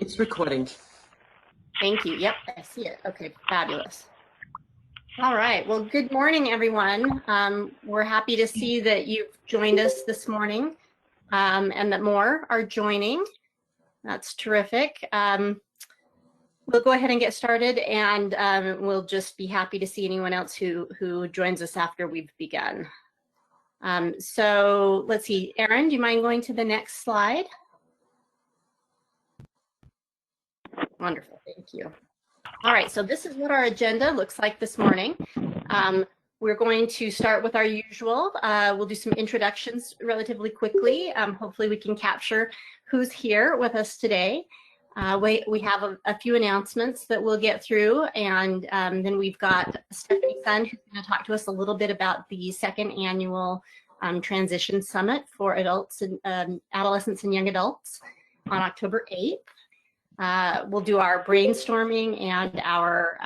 It's recording. Thank you. Yep, I see it. Okay, fabulous. All right. Well, good morning, everyone. We're happy to see that you've joined us this morning and that more are joining. That's terrific. We'll go ahead and get started, and we'll just be happy to see anyone else who joins us after we've begun. So let's see. Erin, do you mind going to the next slide? Wonderful. Thank you. All right, so this is what our agenda looks like this morning. We're going to start with our usual. We'll do some introductions relatively quickly. Hopefully we can capture who's here with us today. We have a few announcements that we'll get through, and then we've got Stephanie Sund, who's going to talk to us a little bit about the second annual Transition Summit for adults and adolescents and young adults on October 8th. We'll do our brainstorming and our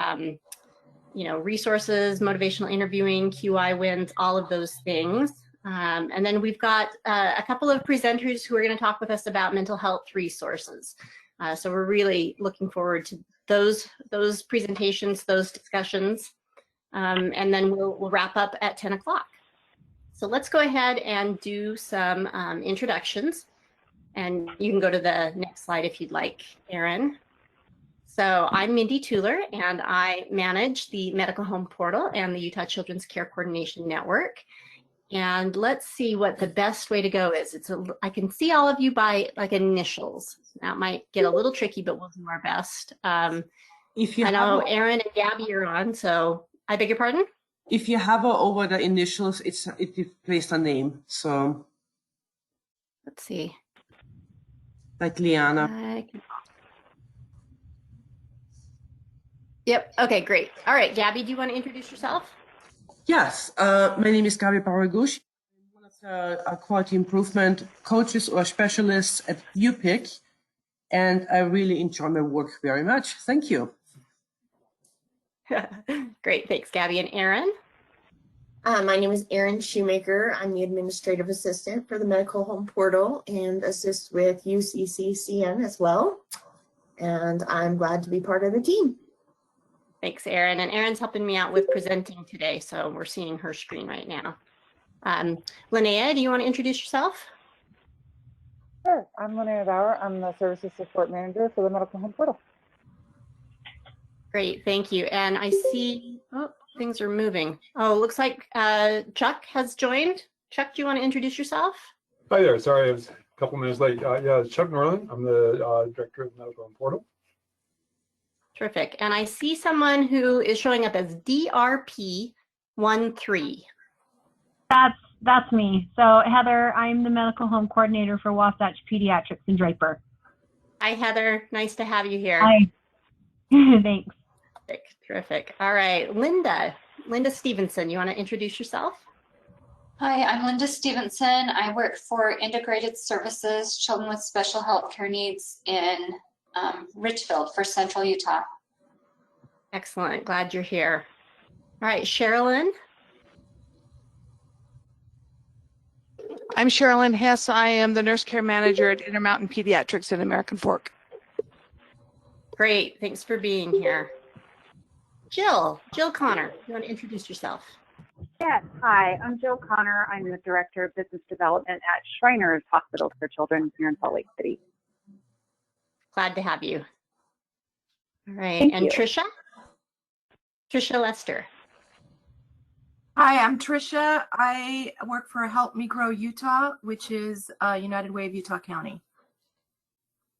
resources, motivational interviewing, QI wins, all of those things. And then we've got a couple of presenters who are going to talk with us about mental health resources. So we're really looking forward to those presentations, those discussions, and then we'll wrap up at 10 o'clock. So let's go ahead and do some introductions. And you can go to the next slide if you'd like, Erin. So I'm Mindy Tueller, and I manage the Medical Home Portal and the Utah Children's Care Coordination Network. And let's see what the best way to go is. I can see all of you by like initials. That might get a little tricky, but we'll do our best. I know Erin and Gabby are on, so I beg your pardon? If you hover over the initials, it displays a name. So let's see. Like Liana. Yep. Okay, great. All right, Gabby, do you want to introduce yourself? Yes. My name is Gabby Baragouche. I'm one of the quality improvement coaches or specialists at UPIC, and I really enjoy my work very much. Thank you. Great. Thanks, Gabby. And Erin? My name is Erin Shoemaker. I'm the administrative assistant for the Medical Home Portal and assist with UCCCN as well. And I'm glad to be part of the team. Thanks, Erin. And Erin's helping me out with presenting today, so we're seeing her screen right now. Linnea, do you want to introduce yourself? Sure. I'm Linnea Bauer. I'm the Services Support Manager for the Medical Home Portal. Great, thank you. And I see, oh, things are moving. Oh, looks like Chuck has joined. Chuck, do you want to introduce yourself? Hi there. Sorry, I was a couple minutes late. Yeah, it's Chuck Norland. I'm the Director of the Medical Home Portal. Terrific. And I see someone who is showing up as DRP13. That's me. So Heather, I'm the Medical Home Coordinator for Wasatch Pediatrics in Draper. Hi, Heather. Nice to have you here. Hi. Thanks. Terrific. All right, Linda Stevenson, you want to introduce yourself? Hi, I'm Linda Stevenson. I work for Integrated Services, Children with Special Health Care Needs in Richfield for Central Utah. Excellent. Glad you're here. All right, Sherilyn. I'm Sherilyn Hess. I am the Nurse Care Manager at Intermountain Pediatrics in American Fork. Great. Thanks for being here. Jill Connor, you want to introduce yourself? Yes. Hi, I'm Jill Connor. I'm the Director of Business Development at Shriners Hospitals for Children here in Salt Lake City. Glad to have you. All right. Thank and you. Trisha Lester. Hi, I'm Trisha. I work for Help Me Grow Utah, which is United Way of Utah County.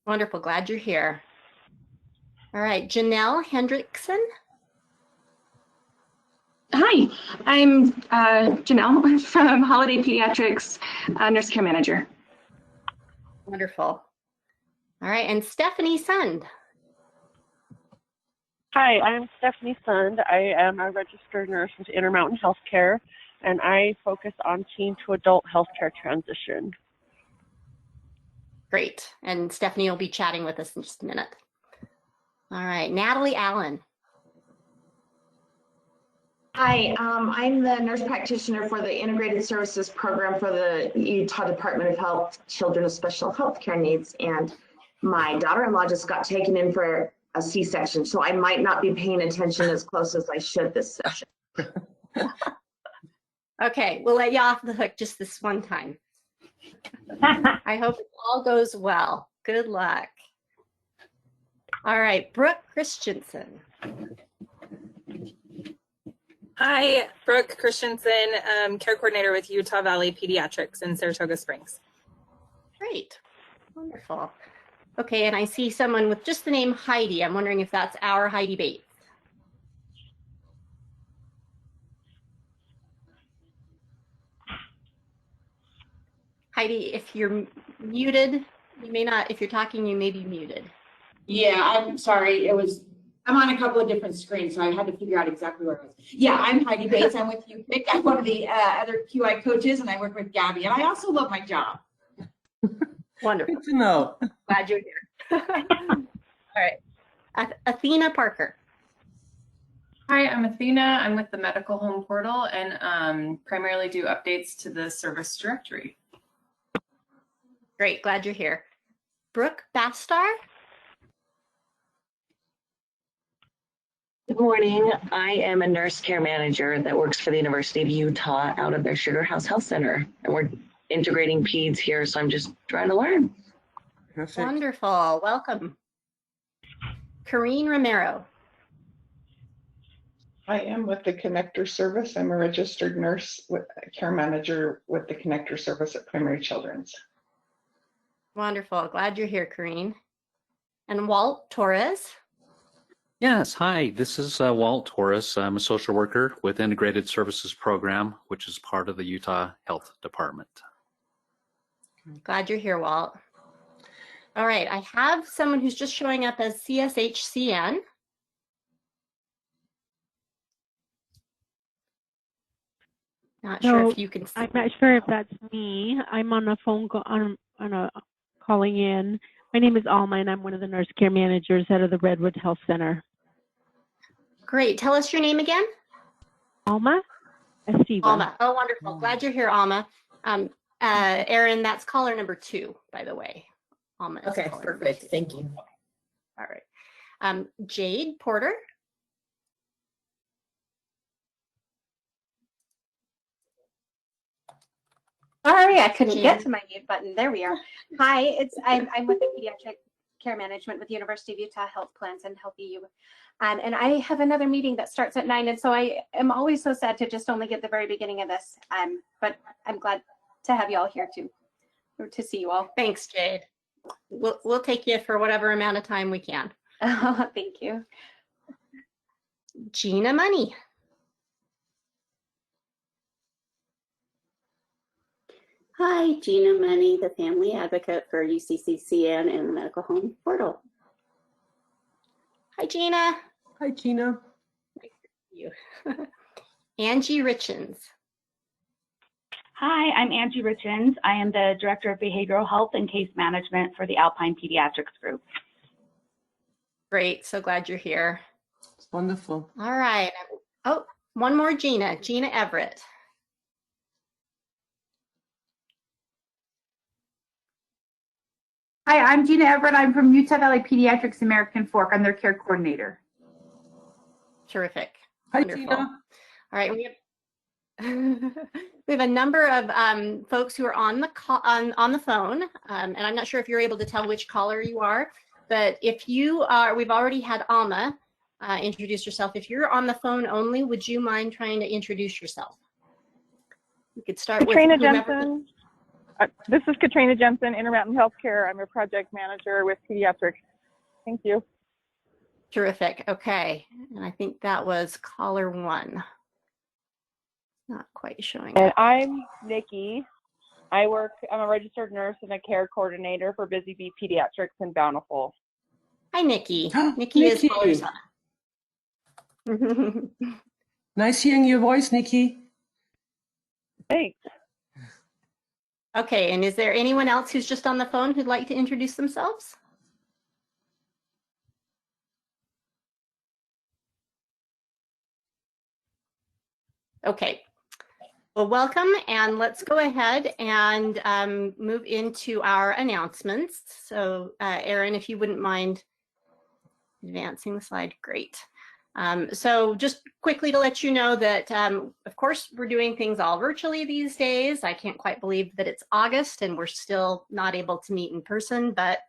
Wonderful. Glad you're here. All right. Janelle Hendrickson. Hi, I'm Janelle from Holiday Pediatrics, Nurse Care Manager. Wonderful. All right, and Stephanie Sund. Hi, I'm Stephanie Sund. I am a registered nurse with Intermountain Healthcare, and I focus on teen to adult healthcare transition. Great, and Stephanie will be chatting with us in just a minute. All right, Natalie Allen. Hi, I'm the nurse practitioner for the Integrated Services Program for the Utah Department of Health, Children with Special Health Care Needs, and my daughter-in-law just got taken in for a C-section, so I might not be paying attention as close as I should this session. Okay, we'll let you off the hook just this one time. I hope it all goes well. Good luck. All right, Brooke Christensen. Hi, Brooke Christensen, care coordinator with Utah Valley Pediatrics in Saratoga Springs. Great, wonderful. Okay, and I see someone with just the name Heidi. I'm wondering if that's our Heidi Bates. Heidi, if you're muted, you may not, if you're talking, you may be muted. Yeah, I'm sorry. I'm on a couple of different screens, so I had to figure out exactly where I was. Yeah, I'm Heidi Bates. I'm with UPIC. I'm one of the other QI coaches, and I work with Gabby. And I also love my job. Wonderful. Good to know. Glad you're here. All right. Athena Parker. Hi, I'm Athena. I'm with the Medical Home Portal and primarily do updates to the service directory. Great, glad you're here. Brooke Bastar. Good morning. I am a nurse care manager that works for the University of Utah out of their Sugar House Health Center. And we're integrating peds here, so I'm just trying to learn. Perfect. Wonderful, welcome. Corrine Romero. I am with the Connector Service. I'm a registered nurse with care manager with the Connector Service at Primary Children's. Wonderful, glad you're here, Corrine. And Walt Torres. Yes, hi, this is Walt Torres. I'm a social worker with Integrated Services Program, which is part of the Utah Health Department. Glad you're here, Walt. All right, I have someone who's just showing up as CSHCN. Not sure if you can see. I'm not sure if that's me. I'm on a phone call, calling in. My name is Alma, and I'm one of the nurse care managers out of the Redwood Health Center. Great. Tell us your name again. Alma Estiva. Alma. Oh, wonderful. Glad you're here, Alma. Erin, that's caller number 2, by the way. Alma. Okay, perfect. Thank you. All right. Jade Porter. Sorry, I couldn't get to my mute button. There we are. Hi, I'm with the Pediatric Care Management with the University of Utah Health Plans and Healthy You. And I have another meeting that starts at 9, and so I am always so sad to just only get the very beginning of this. But I'm glad to have you all here too, or to see you all. Thanks, Jade. We'll take you for whatever amount of time we can. Oh, thank you. Gina Money. Hi, Gina Money, the family advocate for UCCCN and the Medical Home Portal. Hi, Gina. Hi, Gina. Nice to see you. Angie Richens. Hi, I'm Angie Richens. I am the Director of Behavioral Health and Case Management for the Alpine Pediatrics Group. Great, so glad you're here. It's wonderful. All right. Oh, one more Gina, Gina Everett. Hi, I'm Gina Everett. I'm from Utah Valley Pediatrics American Fork. I'm their care coordinator. Terrific. Hi, Wonderful. Gina. All right, we have a number of folks who are on the call, on the phone, and I'm not sure if you're able to tell which caller you are, but if you are, we've already had Alma introduce yourself. If you're on the phone only, would you mind trying to introduce yourself? You could start Katrina with whomever. Jensen. This is Katrina Jensen, Intermountain Healthcare. I'm a project manager with pediatrics. Thank you. Terrific. Okay, and I think that was caller 1. Not quite showing And up. I'm Nikki. I'm a registered nurse and a care coordinator for Busy Bee Pediatrics in Bountiful. Hi, Nikki. Nikki is caller's on. Nice hearing your voice, Nikki. Thanks. Okay, and is there anyone else who's just on the phone who'd like to introduce themselves? Okay. Well, welcome, and let's go ahead and move into our announcements. So, Erin, if you wouldn't mind advancing the slide, great. So just quickly to let you know that, of course, we're doing things all virtually these days. I can't quite believe that it's August and we're still not able to meet in person, but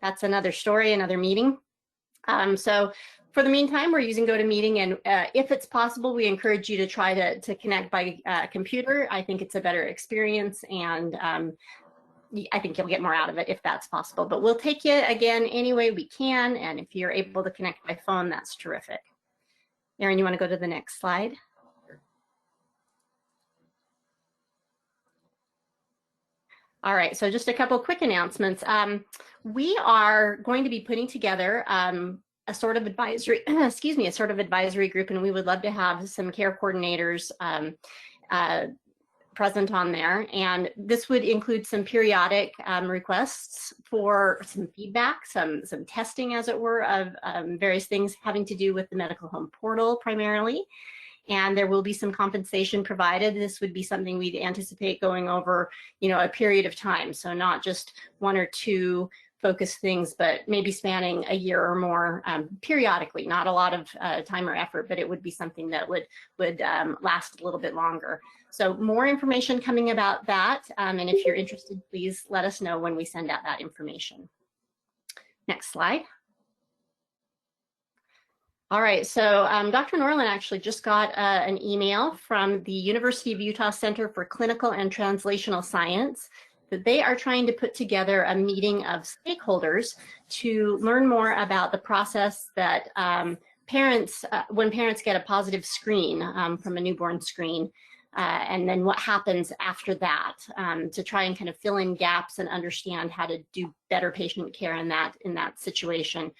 that's another story, another meeting. So for the meantime, we're using GoToMeeting, and if it's possible, we encourage you to try to connect by computer. I think it's a better experience, and I think you'll get more out of it if that's possible. But we'll take you again any way we can, and if you're able to connect by phone, that's terrific. Erin, you want to go to the next slide? All right, so just a couple quick announcements. We are going to be putting together a sort of advisory, excuse me, a sort of advisory group, and we would love to have some care coordinators present on there. And this would include some periodic requests for some feedback, some testing, as it were, of various things having to do with the medical home portal primarily. And there will be some compensation provided. This would be something we'd anticipate going over, a period of time. So not just one or two focused things, but maybe spanning a year or more periodically. Not a lot of time or effort, but it would be something that would last a little bit longer. So more information coming about that. And if you're interested, please let us know when we send out that information. Next slide. All right, so Dr. Norland actually just got an email from the University of Utah Center for Clinical and Translational Science that they are trying to put together a meeting of stakeholders to learn more about the process that parents, when parents get a positive screen from a newborn screen, and then what happens after that, to try and kind of fill in gaps and understand how to do better patient care in that situation.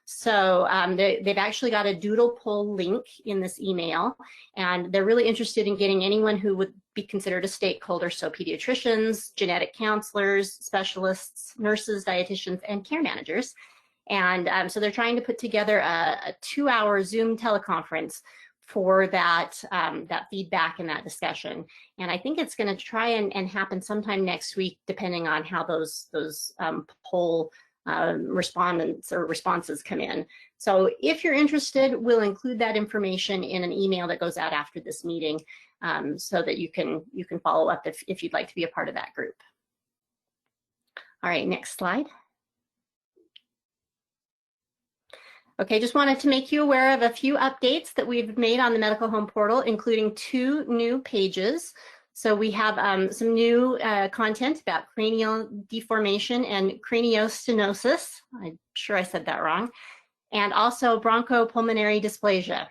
So they've actually got a doodle poll link in this email, and they're really interested in getting anyone who would be considered a stakeholder, so pediatricians, genetic counselors, specialists, nurses, dietitians, and care managers. And so they're trying to put together a 2-hour Zoom teleconference for that feedback and that discussion. And I think it's going to try and happen sometime next week, depending on how those poll respondents or responses come in. So if you're interested, we'll include that information in an email that goes out after this meeting, so that you can follow up if you'd like to be a part of that group. All right, next slide. Okay, just wanted to make you aware of a few updates that we've made on the medical home portal, including 2 new pages. So we have some new content about cranial deformation and craniostenosis. I'm sure I said that wrong. And also bronchopulmonary dysplasia.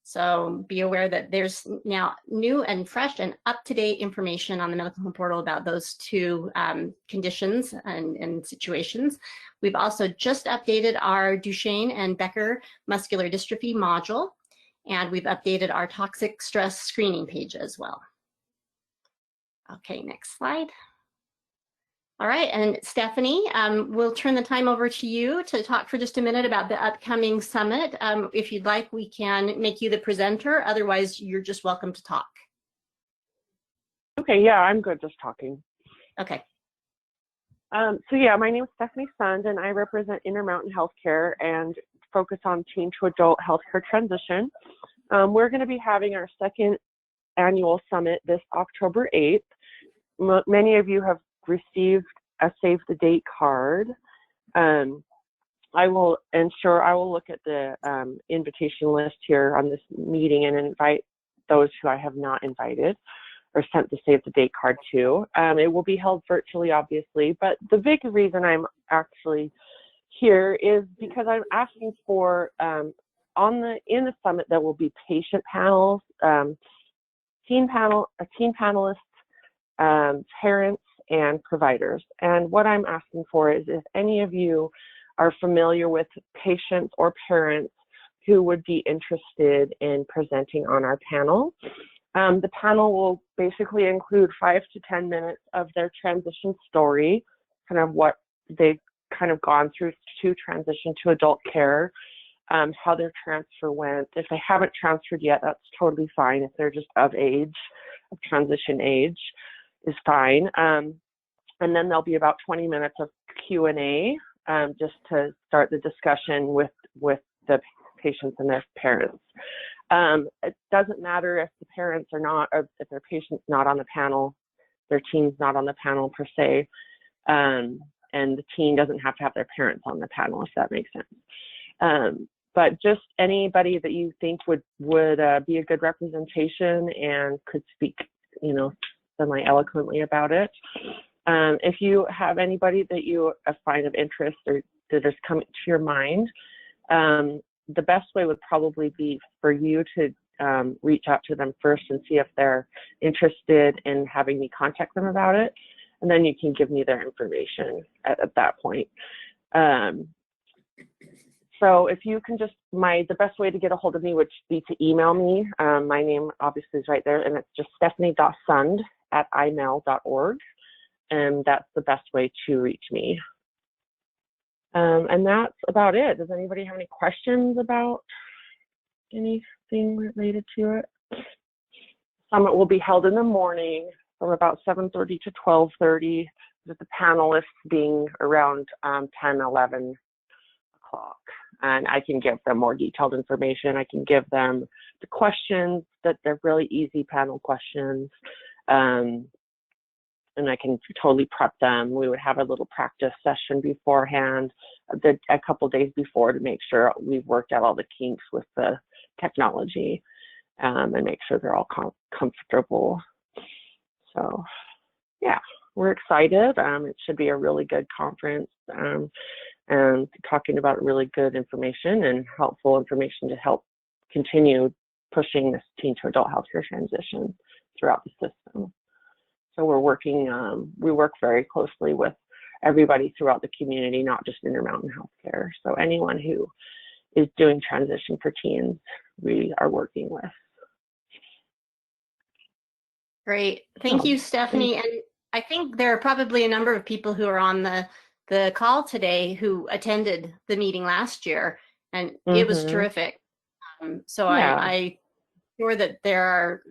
So be aware that there's now new and fresh and up-to-date information on the medical home portal about those 2 conditions and situations. We've also just updated our Duchenne and Becker muscular dystrophy module, and we've updated our toxic stress screening page as well. Okay, next slide. All right, and Stephanie, we'll turn the time over to you to talk for just a minute about the upcoming summit. If you'd like, we can make you the presenter. Otherwise, you're just welcome to talk. Okay, yeah, I'm good just talking. Okay. So yeah, my name is Stephanie Sund, and I represent Intermountain Healthcare and focus on teen to adult healthcare transition. We're going to be having our 2nd annual summit this October 8th. Many of you have received a save the date card. I will look at the invitation list here on this meeting and invite those who I have not invited or sent the save the date card to. It will be held virtually, obviously, but the big reason I'm actually here is because I'm asking for in the summit there will be patient panels, teen panelists, parents, and providers. And what I'm asking for is if any of you are familiar with patients or parents who would be interested in presenting on our panel. The panel will basically include 5 to 10 minutes of their transition story, kind of what they've kind of gone through to transition to adult care, how their transfer went. If they haven't transferred yet, that's totally fine if they're just of age. of transition age is fine. And then there'll be about 20 minutes of Q&A just to start the discussion with the patients and their parents. It doesn't matter if the parents are not, or if their patient's not on the panel, their teen's not on the panel per se, and the teen doesn't have to have their parents on the panel, if that makes sense. But just anybody that you think would be a good representation and could speak, semi-eloquently about it. If you have anybody that you find of interest or that is coming to your mind, the best way would probably be for you to reach out to them first and see if they're interested in having me contact them about it. And then you can give me their information at that point. So if you can just, the best way to get a hold of me would be to email me. My name obviously is right there, and it's just stephanie.sund@imail.org. And that's the best way to reach me. And that's about it. Does anybody have any questions about anything related to it? Summit will be held in the morning from about 7:30 to 12:30, with the panelists being around 10, 11 o'clock. And I can give them more detailed information. I can give them the questions that they're really easy panel questions. And I can totally prep them. We would have a little practice session beforehand, a couple days before, to make sure we've worked out all the kinks with the technology and make sure they're all comfortable. So yeah, we're excited. It should be a really good conference and talking about really good information and helpful information to help continue pushing this teen to adult healthcare transition throughout the system. So we're working, we work very closely with everybody throughout the community, not just Intermountain Healthcare. So anyone who is doing transition for teens, we are working with. Great. Thank you, Stephanie. And I think there are probably a number of people who are on the call today who attended the meeting last year, and it was terrific. So Yeah. I'm sure that there are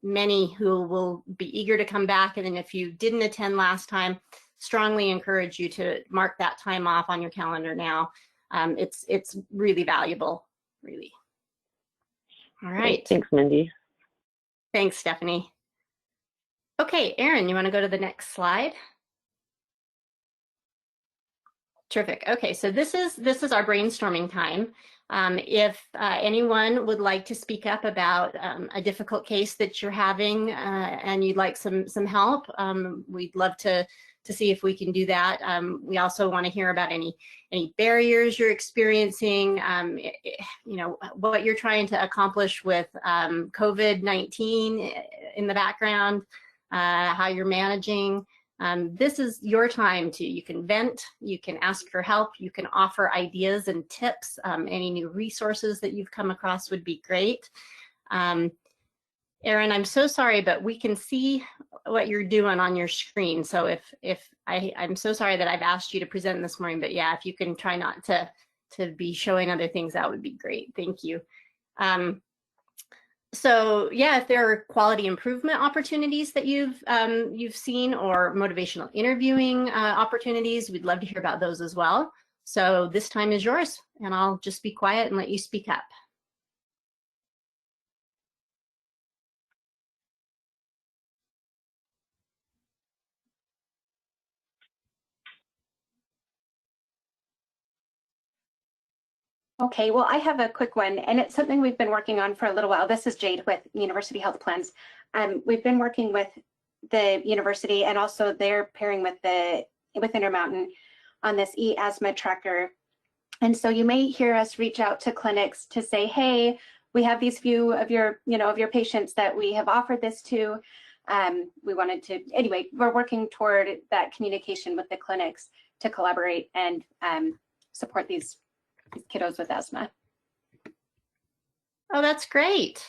many who will be eager to come back. And then if you didn't attend last time, strongly encourage you to mark that time off on your calendar now. It's really valuable, really. All right. Thanks, Mindy. Thanks, Stephanie. Okay, Erin, you want to go to the next slide? Terrific. Okay, so this is our brainstorming time. If anyone would like to speak up about a difficult case that you're having and you'd like some help, we'd love to see if we can do that. We also want to hear about any barriers you're experiencing, what you're trying to accomplish with COVID-19 in the background, how you're managing. This is your time you can vent, you can ask for help, you can offer ideas and tips. Any new resources that you've come across would be great. Erin, I'm so sorry, but we can see what you're doing on your screen. So I'm so sorry that I've asked you to present this morning, but yeah, if you can try not to be showing other things, that would be great. Thank you. So yeah, if there are quality improvement opportunities that you've seen, or motivational interviewing opportunities, we'd love to hear about those as well. So this time is yours, and I'll just be quiet and let you speak up. Okay, well, I have a quick one, and it's something we've been working on for a little while. This is Jade with University Health Plans. We've been working with the university, and also they're pairing with Intermountain on this e-asthma tracker. And so you may hear us reach out to clinics to say, hey, we have these few of your patients that we have offered this to. We wanted to, anyway, we're working toward that communication with the clinics to collaborate and support these kiddos with asthma. Oh, that's great.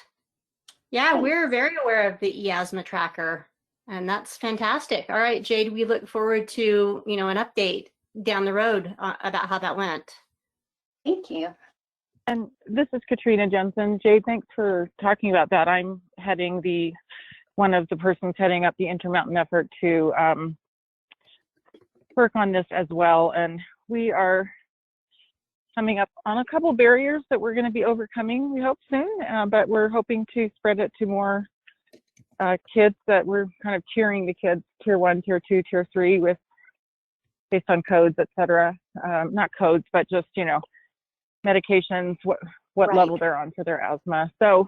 Yeah, we're very aware of the e-asthma tracker, and that's fantastic. All right, Jade, we look forward to an update down the road about how that went. Thank you. And this is Katrina Jensen. Jade, thanks for talking about that. I'm heading the one of the persons heading up the Intermountain effort to work on this as well. And we are coming up on a couple barriers that we're going to be overcoming, we hope soon, but we're hoping to spread it to more kids, that we're kind of tiering the kids, tier 1, tier 2, tier 3, with based on codes, et cetera. Not codes, but just, you know, medications, what Right. level they're on for their asthma. So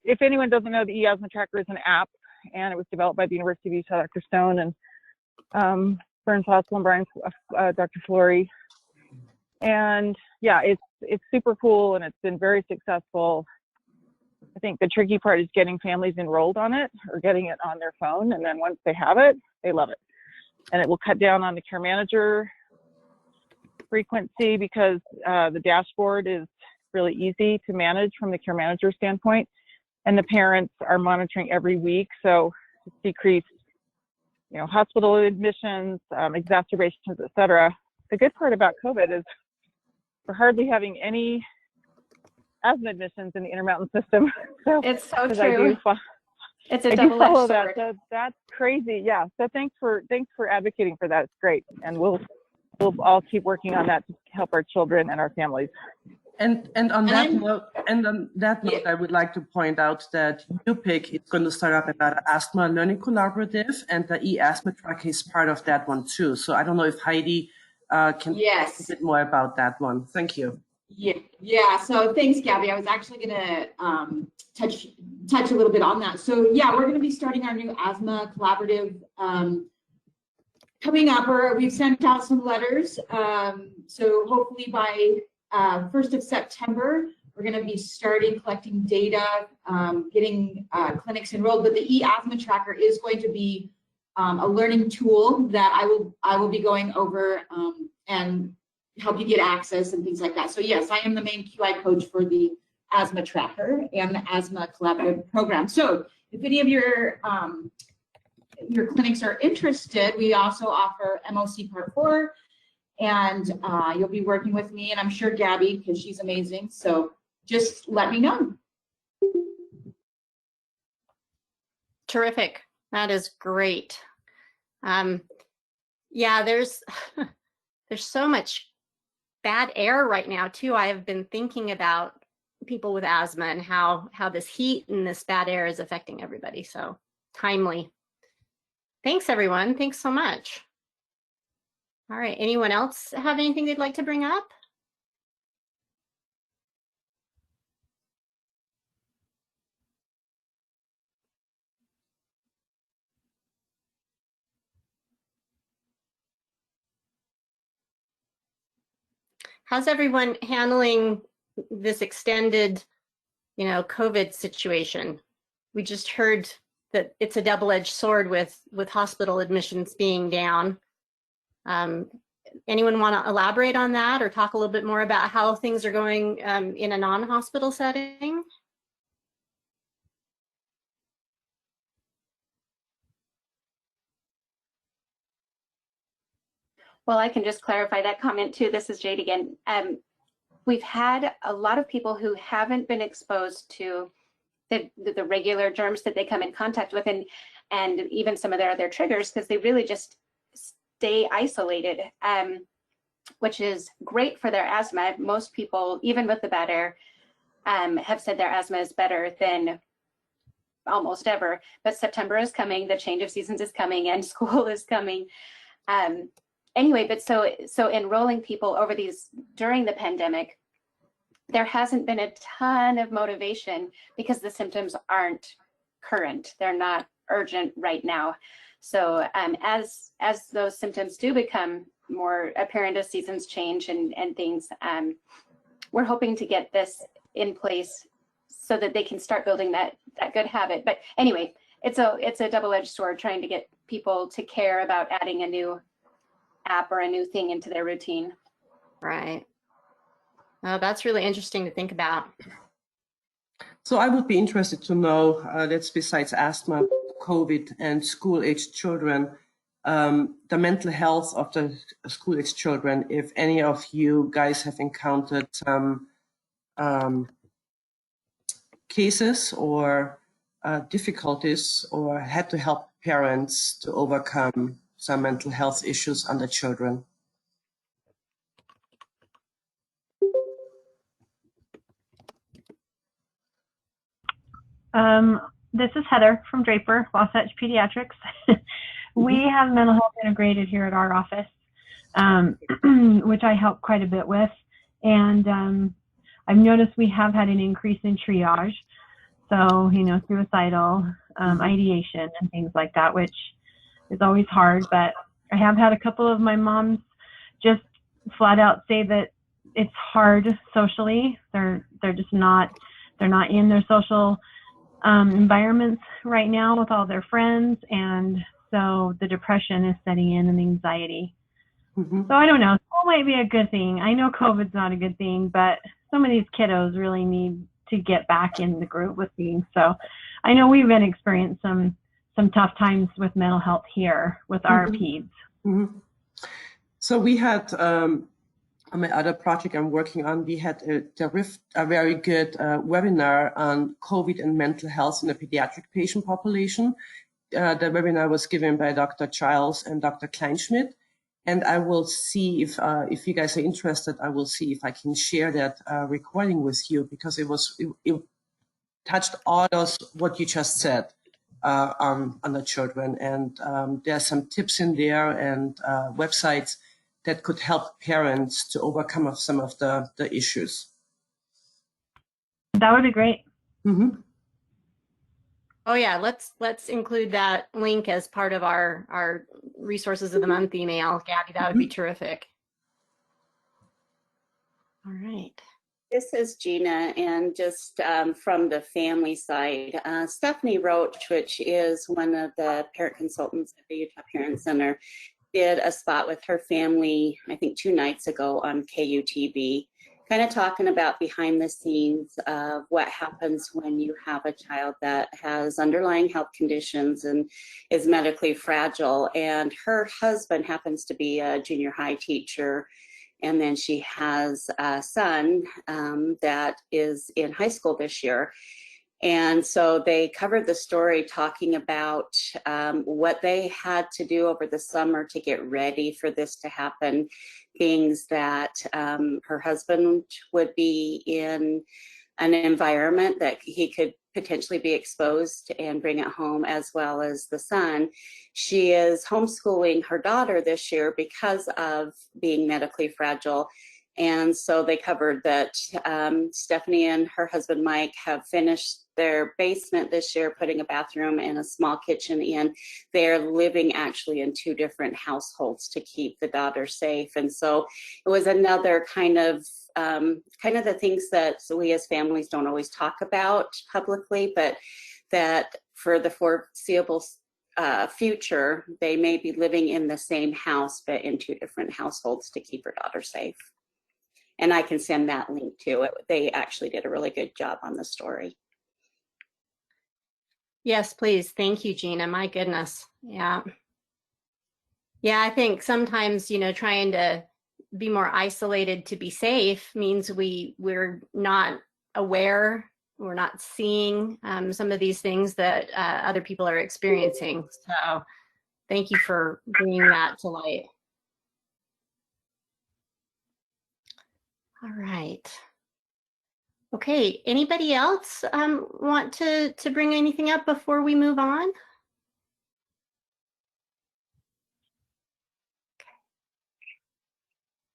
if anyone doesn't know, the e-asthma tracker is an app, and it was developed by the University of Utah, Dr. Stone, and Burns Hospital and Brian, Dr. Flory. And yeah, it's super cool, and it's been very successful. I think the tricky part is getting families enrolled on it or getting it on their phone. And then once they have it, they love it. And it will cut down on the care manager frequency, because the dashboard is really easy to manage from the care manager standpoint. And the parents are monitoring every week. So it's decreased, you know, hospital admissions, exacerbations, et cetera. The good part about COVID is we're hardly having any asthma admissions in the Intermountain system. So it's so true. It's a I do double-edged follow sword. that. So that's crazy. Yeah. So thanks for advocating for that. It's great, and we'll all keep working on that to help our children and our families. And on that note, I would like to point out that UPIC is going to start up another asthma learning collaborative, and the e-asthma track is part of that one too. So I don't know if Heidi can talk a bit more about that one. Thank you. Yeah. So thanks, Gabby. I was actually going to touch a little bit on that. So yeah, we're going to be starting our new asthma collaborative coming up. We've sent out some letters. So hopefully by 1st of September, we're going to be starting collecting data, getting clinics enrolled. But the e-asthma tracker is going to be a learning tool that I will be going over and help you get access and things like that. So yes, I am the main QI coach for the asthma tracker and the asthma collaborative program. So if any of your clinics are interested, we also offer MOC Part 4, and you'll be working with me, and I'm sure Gabby, because she's amazing. So just let me know. Terrific. That is great. Yeah, there's so much bad air right now too. I have been thinking about people with asthma and how this heat and this bad air is affecting everybody. So timely. Thanks, everyone. Thanks so much. All right. Anyone else have anything they'd like to bring up? How's everyone handling this extended, COVID situation? We just heard that it's a double-edged sword with hospital admissions being down. Anyone want to elaborate on that or talk a little bit more about how things are going in a non-hospital setting? Well, I can just clarify that comment too. This is Jade again. We've had a lot of people who haven't been exposed to the regular germs that they come in contact with, and even some of their other triggers, because they really just stay isolated, which is great for their asthma. Most people, even with the bad air, have said their asthma is better than almost ever. But September is coming, the change of seasons is coming, and school is coming. Anyway, but so enrolling people over during the pandemic, there hasn't been a ton of motivation because the symptoms aren't current. They're not urgent right now. So as those symptoms do become more apparent as seasons change and things, we're hoping to get this in place so that they can start building that good habit. But anyway, it's a double-edged sword trying to get people to care about adding a new app or a new thing into their routine. Right. Oh, that's really interesting to think about. So I would be interested to know, that's besides asthma, COVID, and school-aged children, the mental health of the school-aged children, if any of you guys have encountered cases or difficulties or had to help parents to overcome some mental health issues under children. This is Heather from Draper, Wasatch Pediatrics. We have mental health integrated here at our office, which I help quite a bit with. And I've noticed we have had an increase in triage. So, you know, suicidal ideation and things like that, which is always hard. But I have had a couple of my moms just flat out say that it's hard socially. They're just not, they're not in their social environments right now with all their friends, and so the depression is setting in and anxiety. So I don't know, school might be a good thing. I know COVID's not a good thing, but some of these kiddos really need to get back in the groove with things. So I know we've been experiencing some tough times with mental health here with our peds. So we had on my other project I'm working on, we had a very good webinar on COVID and mental health in the pediatric patient population. The webinar was given by Dr. Childs and Dr. Kleinschmidt. And I will see if you guys are interested, I will see if I can share that recording with you, because it touched all those what you just said on the children. And there are some tips in there and websites that could help parents to overcome some of the issues. That would be great. Oh yeah, let's include that link as part of our resources of the month email, Gabby. That would be terrific. All right. This is Gina, and just from the family side, Stephanie Roach, which is one of the parent consultants at the Utah Parent Center, did a spot with her family, I think 2 nights ago on KUTV, kind of talking about behind the scenes of what happens when you have a child that has underlying health conditions and is medically fragile. And her husband happens to be a junior high teacher. And then she has a son that is in high school this year. And so they covered the story talking about what they had to do over the summer to get ready for this to happen. Things that her husband would be in an environment that he could potentially be exposed and bring it home, as well as the son. She is homeschooling her daughter this year because of being medically fragile. And so they covered that Stephanie and her husband Mike have finished their basement this year, putting a bathroom and a small kitchen in. They're living actually in 2 different households to keep the daughter safe. And so it was another kind of the things that we as families don't always talk about publicly, but that for the foreseeable future, they may be living in the same house, but in 2 different households to keep her daughter safe. And I can send that link to it. They actually did a really good job on the story. Yes, please. Thank you, Gina. My goodness. Yeah. Yeah, I think sometimes, you know, trying to be more isolated to be safe means we're not aware, we're not seeing some of these things that other people are experiencing. So thank you for bringing that to light. All right. Okay, anybody else want to bring anything up before we move on?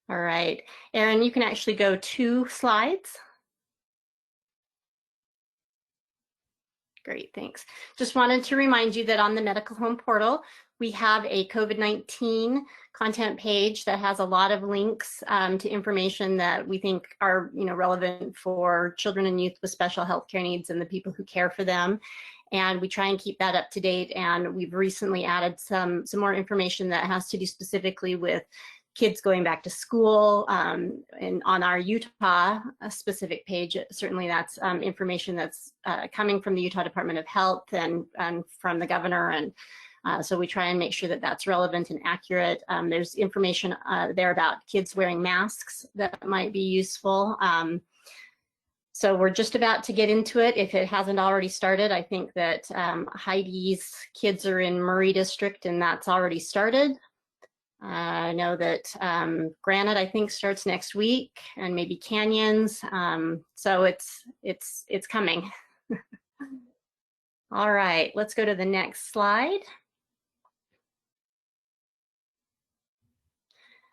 All right, Erin, you can actually go 2 slides. Great, thanks. Just wanted to remind you that on the Medical Home Portal, we have a COVID-19 content page that has a lot of links to information that we think are, you know, relevant for children and youth with special health care needs and the people who care for them. And we try and keep that up to date. And we've recently added some more information that has to do specifically with kids going back to school, and on our Utah specific page, certainly that's information that's coming from the Utah Department of Health and from the governor. And so we try and make sure that that's relevant and accurate. There's information there about kids wearing masks that might be useful. So we're just about to get into it. If it hasn't already started, I think that Heidi's kids are in Murray District and that's already started. I know that Granite, I think, starts next week, and maybe Canyons. So it's coming. All right, let's go to the next slide.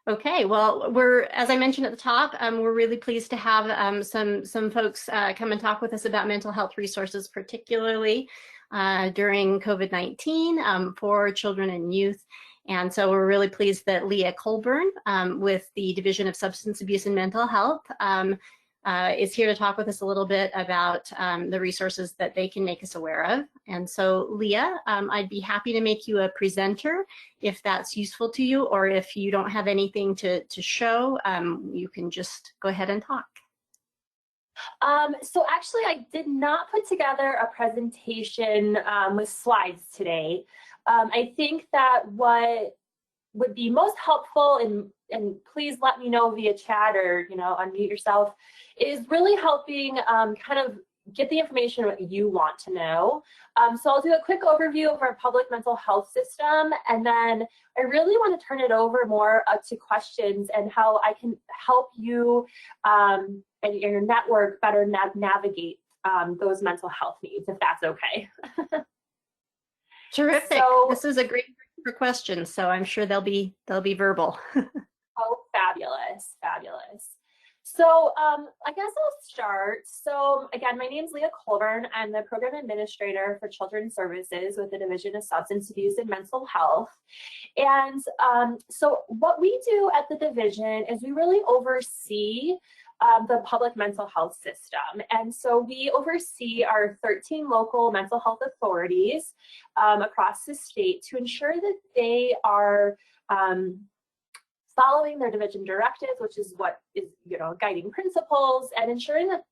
Okay, well, as I mentioned at the top, we're really pleased to have some folks come and talk with us about mental health resources, particularly during COVID-19 for children and youth. And so we're really pleased that Leah Colburn with the Division of Substance Abuse and Mental Health is here to talk with us a little bit about the resources that they can make us aware of. And so Leah, I'd be happy to make you a presenter if that's useful to you, or if you don't have anything to show, you can just go ahead and talk. So actually, I did not put together a presentation with slides today. I think that what would be most helpful, and please let me know via chat or unmute yourself, is really helping kind of get the information what you want to know. So I'll do a quick overview of our public mental health system, and then I really want to turn it over more to questions and how I can help you and your network better navigate those mental health needs, if that's okay. Terrific. So, this is a great group for questions, so I'm sure they'll be verbal. Oh, fabulous, fabulous. So I guess I'll start. So again, my name is Leah Colburn. I'm the Program Administrator for Children's Services with the Division of Substance Abuse and Mental Health. And so what we do at the division is we really oversee the public mental health system. And so we oversee our 13 local mental health authorities across the state to ensure that they are following their division directives, which is what is, guiding principles, and ensuring that,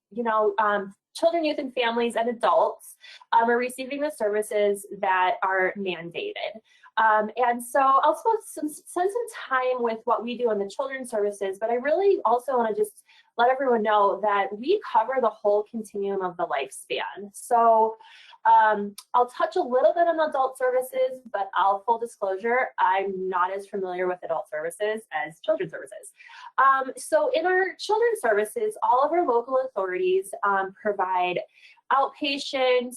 children, youth, and families and adults are receiving the services that are mandated. And so I'll spend some time with what we do in the children's services, but I really also want to just let everyone know that we cover the whole continuum of the lifespan. So I'll touch a little bit on adult services, but full disclosure, I'm not as familiar with adult services as children's services. So in our children's services, all of our local authorities provide outpatient,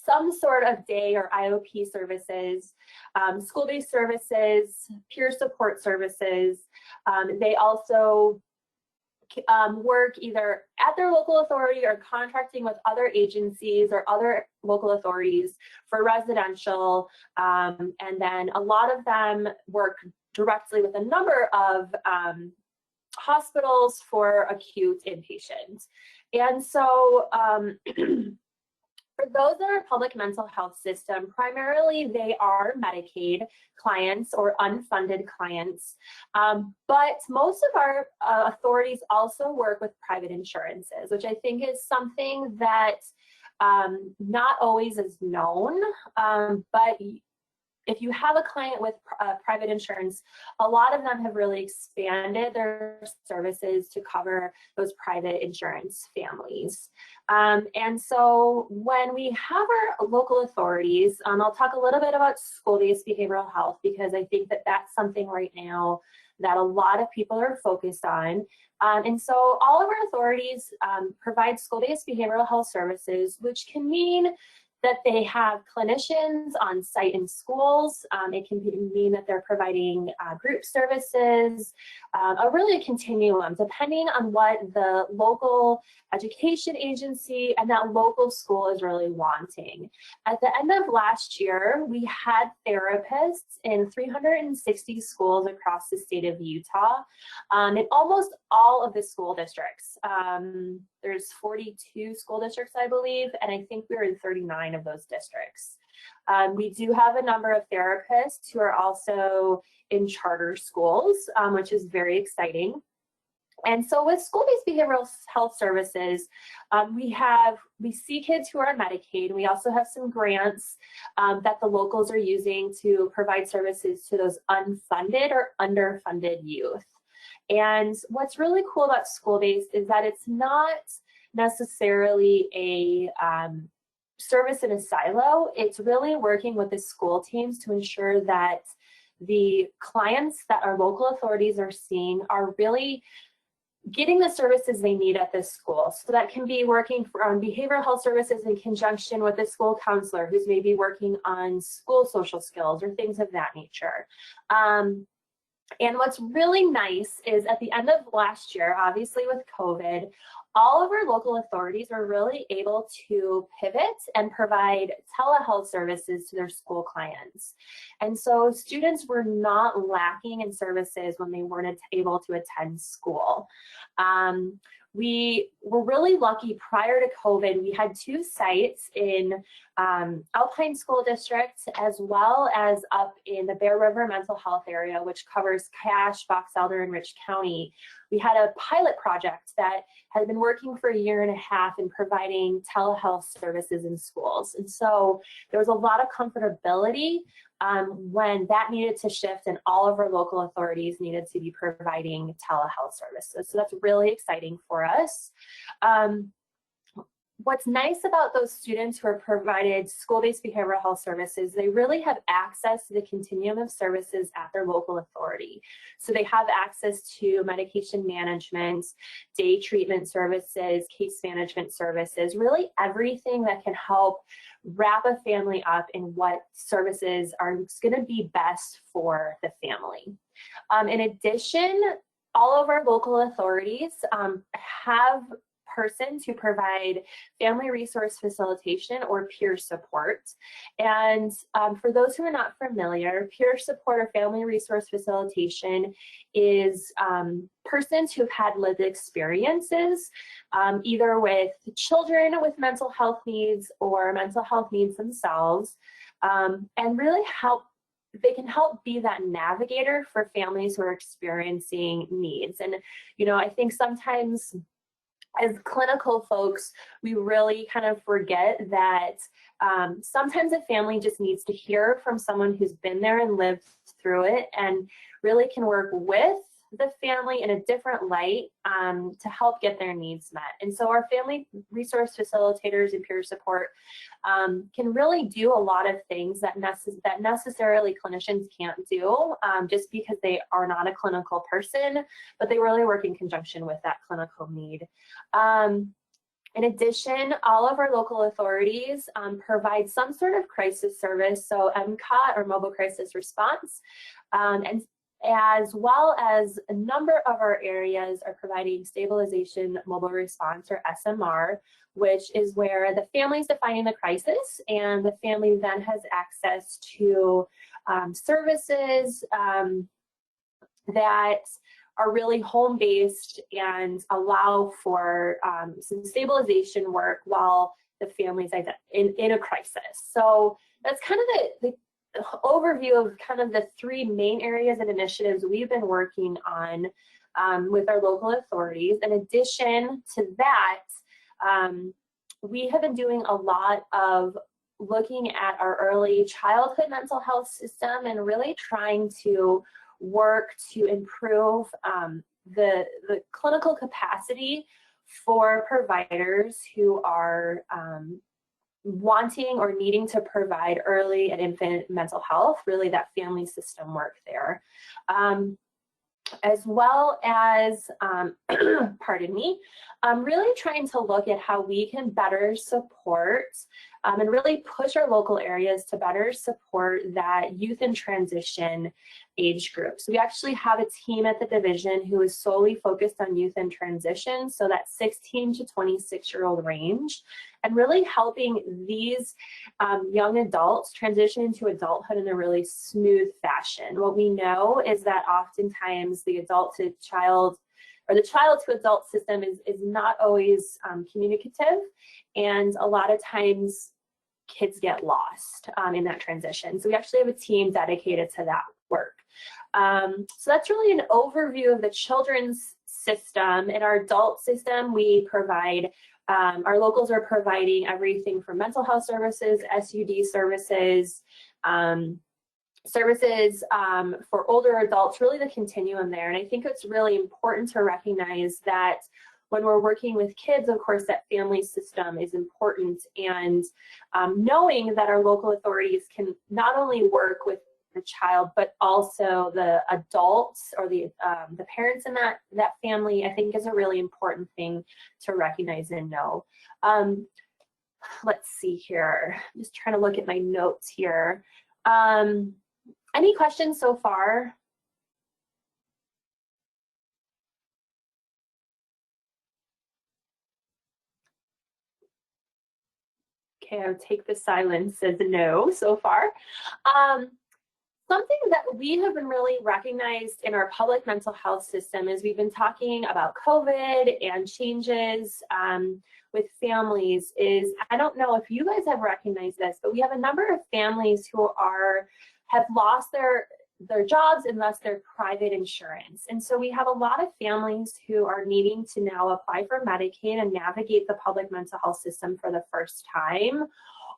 some sort of day or IOP services, school-based services, peer support services. They also work either at their local authority or contracting with other agencies or other local authorities for residential. And then a lot of them work directly with a number of hospitals for acute inpatient. And so for those in our public mental health system, primarily they are Medicaid clients or unfunded clients, but most of our authorities also work with private insurances, which I think is something that not always is known, but if you have a client with private insurance, a lot of them have really expanded their services to cover those private insurance families. And so when we have our local authorities, I'll talk a little bit about school-based behavioral health, because I think that that's something right now that a lot of people are focused on. And so all of our authorities provide school-based behavioral health services, which can mean that they have clinicians on site in schools. It can mean that they're providing group services, really a continuum, depending on what the local education agency and that local school is really wanting. At the end of last year, we had therapists in 360 schools across the state of Utah, in almost all of the school districts. There's 42 school districts, I believe, and I think we're in 39 of those districts. We do have a number of therapists who are also in charter schools, which is very exciting. And so with school-based behavioral health services, we see kids who are Medicaid. We also have some grants that the locals are using to provide services to those unfunded or underfunded youth. And what's really cool about school-based is that it's not necessarily a service in a silo. It's really working with the school teams to ensure that the clients that our local authorities are seeing are really getting the services they need at this school. So that can be working on behavioral health services in conjunction with a school counselor who's maybe working on school social skills or things of that nature. And what's really nice is at the end of last year, obviously with COVID, all of our local authorities were really able to pivot and provide telehealth services to their school clients. And so students were not lacking in services when they weren't able to attend school. We were really lucky prior to COVID. We had 2 sites in Alpine School District as well as up in the Bear River Mental Health area, which covers Cache, Box Elder, and Rich County. We had a pilot project that had been working for 1.5 years in providing telehealth services in schools. And so there was a lot of comfortability when that needed to shift and all of our local authorities needed to be providing telehealth services. So that's really exciting for us. What's nice about those students who are provided school-based behavioral health services, they really have access to the continuum of services at their local authority. So they have access to medication management, day treatment services, case management services, really everything that can help wrap a family up in what services are going to be best for the family. In addition, all of our local authorities have persons who provide family resource facilitation or peer support. And for those who are not familiar, peer support or family resource facilitation is persons who've had lived experiences either with children with mental health needs or mental health needs themselves, and really they can help be that navigator for families who are experiencing needs. And, you know, I think sometimes as clinical folks, we really kind of forget that sometimes a family just needs to hear from someone who's been there and lived through it and really can work with the family in a different light to help get their needs met. And so our family resource facilitators and peer support can really do a lot of things that necessarily clinicians can't do just because they are not a clinical person, but they really work in conjunction with that clinical need. In addition, all of our local authorities provide some sort of crisis service, so MCOT or mobile crisis response, and as well as a number of our areas are providing stabilization mobile response or SMR, which is where the family is defining the crisis and the family then has access to services that are really home-based and allow for some stabilization work while the family's in a crisis. So that's kind of the overview of kind of the 3 main areas and initiatives we've been working on with our local authorities. In addition to that, we have been doing a lot of looking at our early childhood mental health system and really trying to work to improve the clinical capacity for providers who are wanting or needing to provide early and infant mental health, really that family system work there. As well as, pardon me, really trying to look at how we can better support and really push our local areas to better support that youth in transition age group. So we actually have a team at the division who is solely focused on youth in transition, so that 16 to 26-year-old range, and really helping these young adults transition into adulthood in a really smooth fashion. What we know is that oftentimes the adult to child or the child to adult system is not always communicative, and a lot of times kids get lost in that transition. So we actually have a team dedicated to that work. So that's really an overview of the children's system. In our adult system, we provide, our locals are providing everything from mental health services, SUD services, services for older adults, really the continuum there. And I think it's really important to recognize that when we're working with kids, of course, that family system is important, and knowing that our local authorities can not only work with the child, but also the adults or the parents in that family, I think is a really important thing to recognize and know. Let's see here. I'm just trying to look at my notes here. Any questions so far? Okay, I'll take the silence as a no so far. Something that we have been really recognized in our public mental health system is we've been talking about COVID and changes with families is, I don't know if you guys have recognized this, but we have a number of families who have lost their jobs and thus their private insurance. And so we have a lot of families who are needing to now apply for Medicaid and navigate the public mental health system for the first time,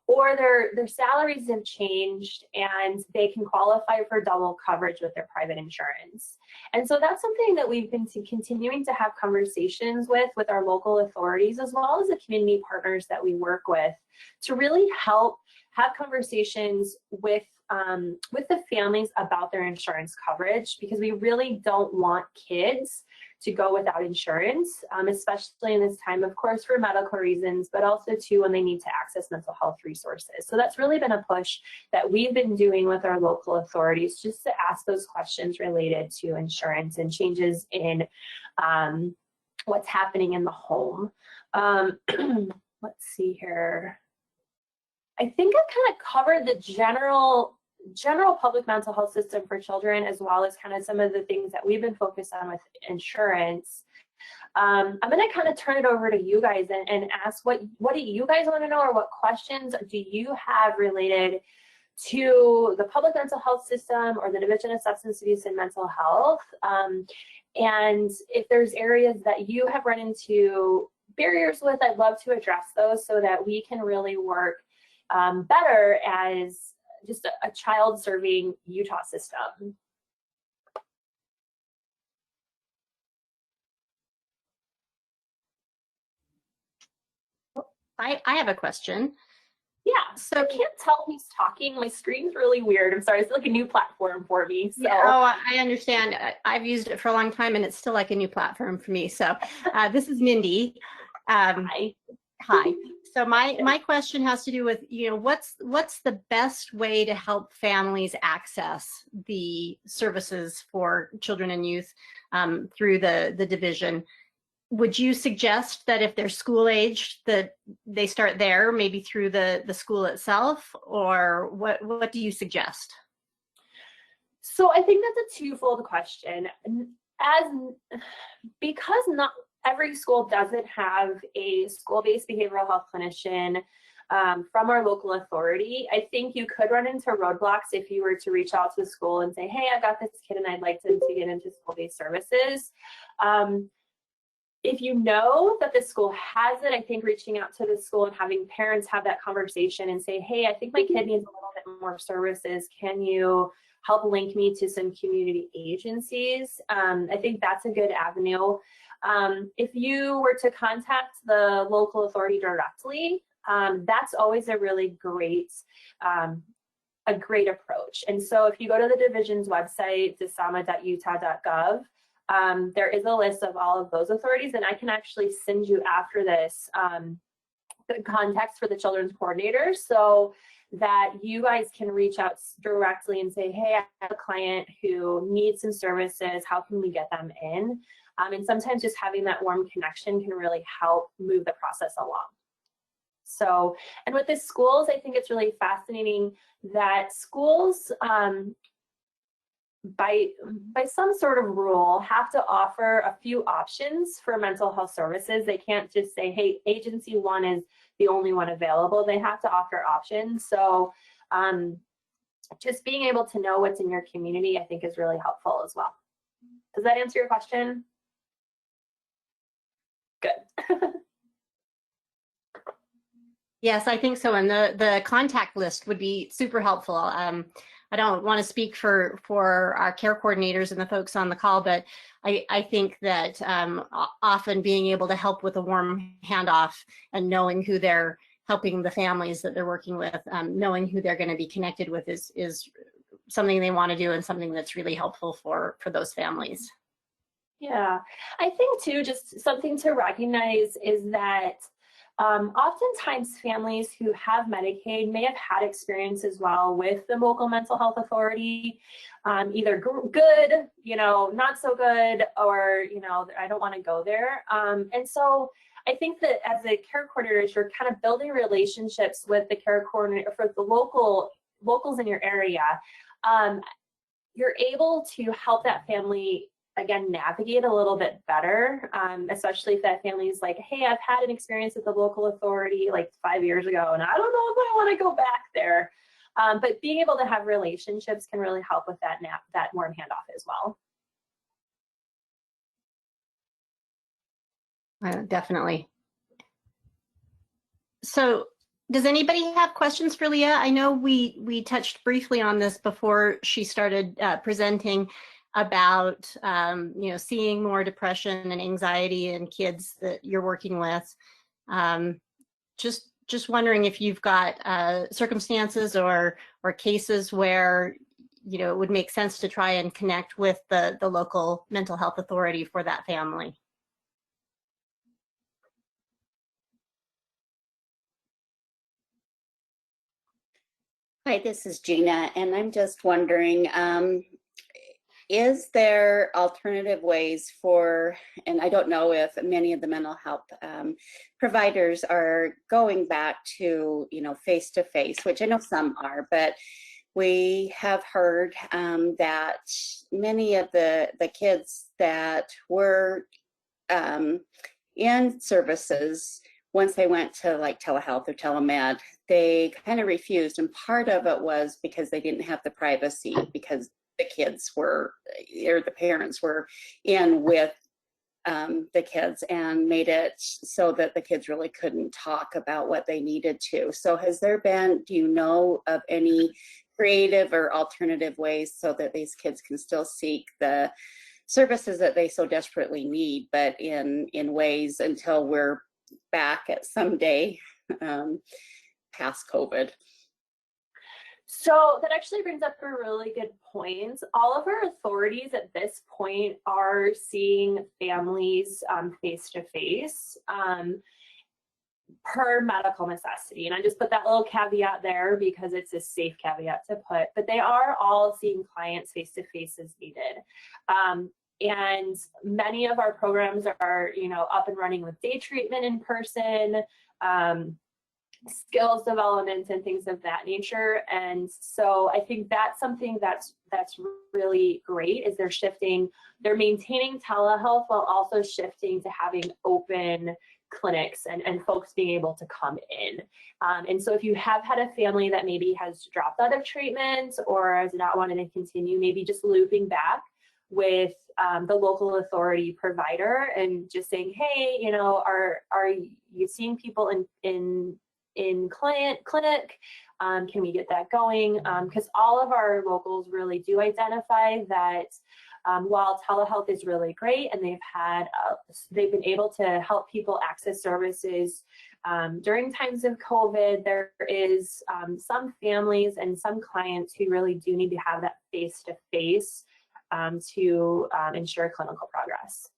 or their salaries have changed and they can qualify for double coverage with their private insurance. And so that's something that we've been continuing to have conversations with our local authorities, as well as the community partners that we work with, to really help have conversations with the families about their insurance coverage, because we really don't want kids to go without insurance, especially in this time, of course, for medical reasons, but also too when they need to access mental health resources. So that's really been a push that we've been doing with our local authorities, just to ask those questions related to insurance and changes in what's happening in the home. Let's see here. I think I've kind of covered the general public mental health system for children, as well as kind of some of the things that we've been focused on with insurance. I'm going to kind of turn it over to you guys and ask what do you guys want to know, or what questions do you have related to the public mental health system or the Division of Substance Abuse and Mental Health. And if there's areas that you have run into barriers with, I'd love to address those so that we can really work better as just a child serving Utah system. I have a question. Yeah, so I can't tell who's talking. My screen's really weird. I'm sorry, it's like a new platform for me. So. Yeah, oh, I understand. I've used it for a long time and it's still like a new platform for me. So this is Mindy. Hi. So my question has to do with, what's the best way to help families access the services for children and youth through the division? Would you suggest that if they're school aged, that they start there, maybe through the school itself, or what do you suggest? So I think that's a twofold question. Because not every school doesn't have a school-based behavioral health clinician from our local authority, I think you could run into roadblocks if you were to reach out to the school and say, hey, I've got this kid and I'd like them to get into school-based services. If you know that the school has it, I think reaching out to the school and having parents have that conversation and say, hey, I think my kid needs a little bit more services. Can you help link me to some community agencies? I think that's a good avenue. If you were to contact the local authority directly, that's always a really great approach. And so if you go to the division's website, dasama.utah.gov, there is a list of all of those authorities, and I can actually send you after this the contacts for the children's coordinators, so that you guys can reach out directly and say, hey, I have a client who needs some services, how can we get them in? And sometimes just having that warm connection can really help move the process along. So, and with the schools, I think it's really fascinating that schools, by some sort of rule, have to offer a few options for mental health services. They can't just say, hey, agency one is the only one available. They have to offer options. So just being able to know what's in your community, I think, is really helpful as well. Does that answer your question? Good. Yes, I think so. And the contact list would be super helpful. I don't want to speak for our care coordinators and the folks on the call, but I think that often being able to help with a warm handoff and knowing who they're helping, the families that they're working with, knowing who they're going to be connected with is something they want to do and something that's really helpful for those families. Yeah, I think too, just something to recognize is that oftentimes families who have Medicaid may have had experience as well with the local mental health authority, either good, not so good, or, I don't want to go there. And so I think that as a care coordinators, you're kind of building relationships with the care coordinator for the locals in your area. You're able to help that family again, navigate a little bit better, especially if that family is like, hey, I've had an experience with the local authority like 5 years ago, and I don't know if I want to go back there. But being able to have relationships can really help with that warm handoff as well. Definitely. So does anybody have questions for Leah? I know we touched briefly on this before she started presenting about seeing more depression and anxiety in kids that you're working with. Just wondering if you've got circumstances or cases where it would make sense to try and connect with the local mental health authority for that family. Hi, this is Gina, and I'm just wondering, is there alternative ways for, and I don't know if many of the mental health providers are going back to, face-to-face, which I know some are, but we have heard that many of the kids that were in services, once they went to like telehealth or telemed, they kind of refused. And part of it was because they didn't have the privacy, because the kids were, or the parents were in with the kids, and made it so that the kids really couldn't talk about what they needed to. So has there been, do you know of any creative or alternative ways so that these kids can still seek the services that they so desperately need, but in ways until we're back at someday past COVID? So that actually brings up a really good point. All of our authorities at this point are seeing families face-to-face per medical necessity. And I just put that little caveat there because it's a safe caveat to put, but they are all seeing clients face-to-face as needed. And many of our programs are, up and running with day treatment in person, skills development and things of that nature. And so I think that's something that's really great, is they're maintaining telehealth while also shifting to having open clinics and folks being able to come in. And so if you have had a family that maybe has dropped out of treatment or has not wanted to continue, maybe just looping back with the local authority provider and just saying, hey, are you seeing people in clinic? Can we get that going? Because all of our locals really do identify that while telehealth is really great, and they've been able to help people access services during times of COVID, there is some families and some clients who really do need to have that face-to-face to ensure clinical progress.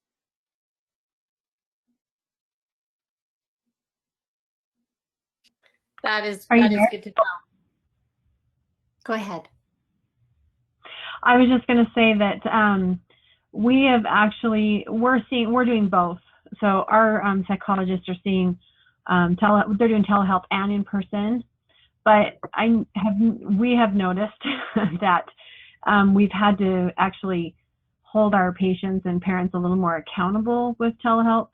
That is good to know. Go ahead. I was just going to say that we have actually, we're doing both. So our psychologists are seeing they're doing telehealth and in person, but we have noticed that we've had to actually hold our patients and parents a little more accountable with telehealth.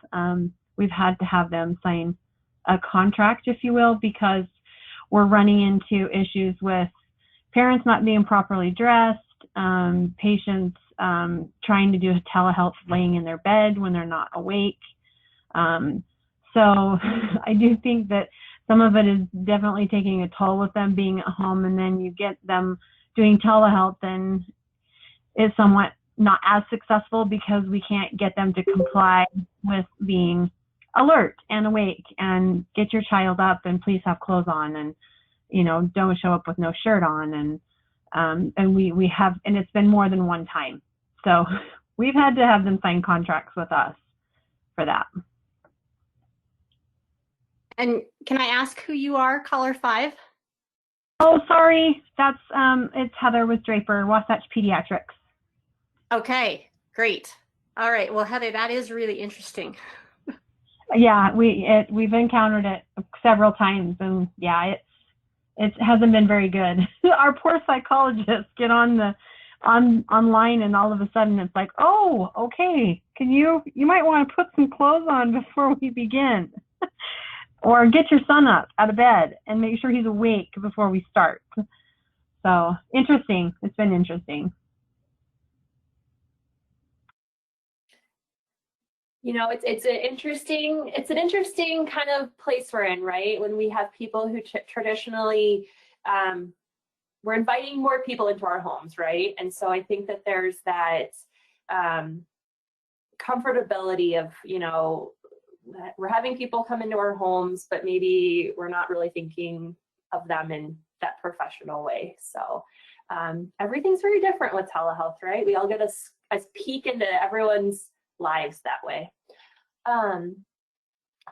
We've had to have them sign a contract, if you will, because we're running into issues with parents not being properly dressed, patients trying to do telehealth laying in their bed when they're not awake. So I do think that some of it is definitely taking a toll with them being at home, and then you get them doing telehealth then is somewhat not as successful because we can't get them to comply with being alert and awake and get your child up and please have clothes on and, you know, don't show up with no shirt on. And we have, and it's been more than one time. So we've had to have them sign contracts with us for that. And can I ask who you are, caller 5? Oh, sorry. That's, it's Heather with Draper, Wasatch Pediatrics. Okay, great. All right. Well, Heather, that is really interesting. Yeah, we've encountered it several times, and yeah, it hasn't been very good. Our poor psychologists get on online, and all of a sudden it's like, oh, okay, you might want to put some clothes on before we begin, or get your son up out of bed and make sure he's awake before we start. So interesting. It's been interesting. You know, it's an interesting kind of place we're in, right? When we have people who traditionally, we're inviting more people into our homes, right? And so I think that there's that comfortability of, you know, we're having people come into our homes, but maybe we're not really thinking of them in that professional way. So everything's very different with telehealth, right? We all get a peek into everyone's lives that way.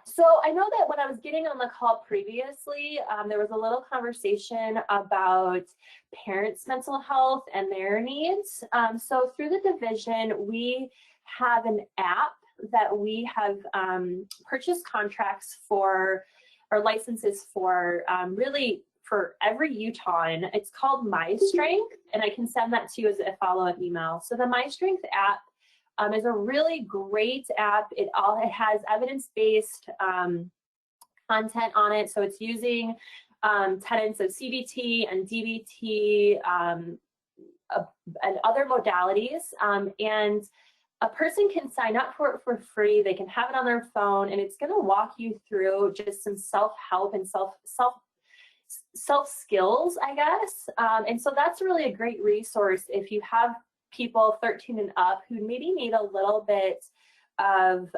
So I know that when I was getting on the call previously, there was a little conversation about parents' mental health and their needs. So through the division, we have an app that we have purchased contracts for, or licenses for, really for every Utahn. It's called My Strength, and I can send that to you as a follow-up email. So the My Strength app is a really great app. It has evidence-based content on it. So it's using tenets of CBT and DBT and other modalities. And a person can sign up for it for free. They can have it on their phone, and it's going to walk you through just some self-help and self skills, I guess. And so that's really a great resource if you have people 13 and up who maybe need a little bit of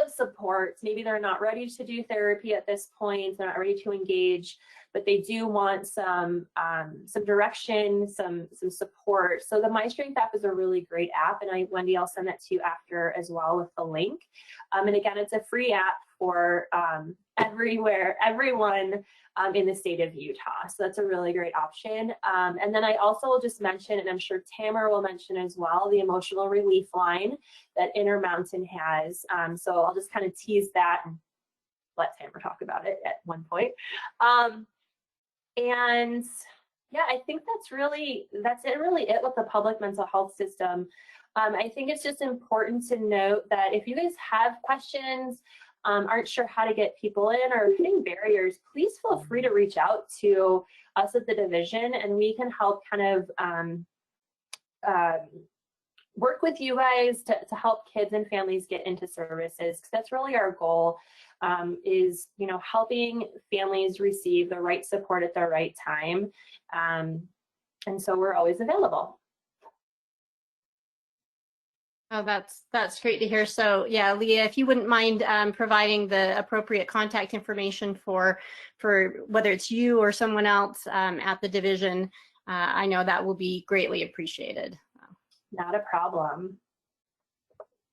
support. Maybe they're not ready to do therapy at this point. They're not ready to engage, but they do want some direction, some support. So the My Strength app is a really great app, and Wendy, I'll send that to you after as well with the link. And again, it's a free app for everyone in the state of Utah. So that's a really great option. And then I also will just mention, and I'm sure Tamara will mention as well, the emotional relief line that Intermountain has. So I'll just kind of tease that and let Tamara talk about it at one point. And yeah, I think that's really it with the public mental health system. I think it's just important to note that if you guys have questions, aren't sure how to get people in, or hitting barriers, please feel free to reach out to us at the division, and we can help kind of work with you guys to help kids and families get into services, because that's really our goal, is, you know, helping families receive the right support at the right time. And so we're always available. Oh, that's great to hear. So yeah, Leah, if you wouldn't mind providing the appropriate contact information for whether it's you or someone else at the division, I know that will be greatly appreciated. Not a problem.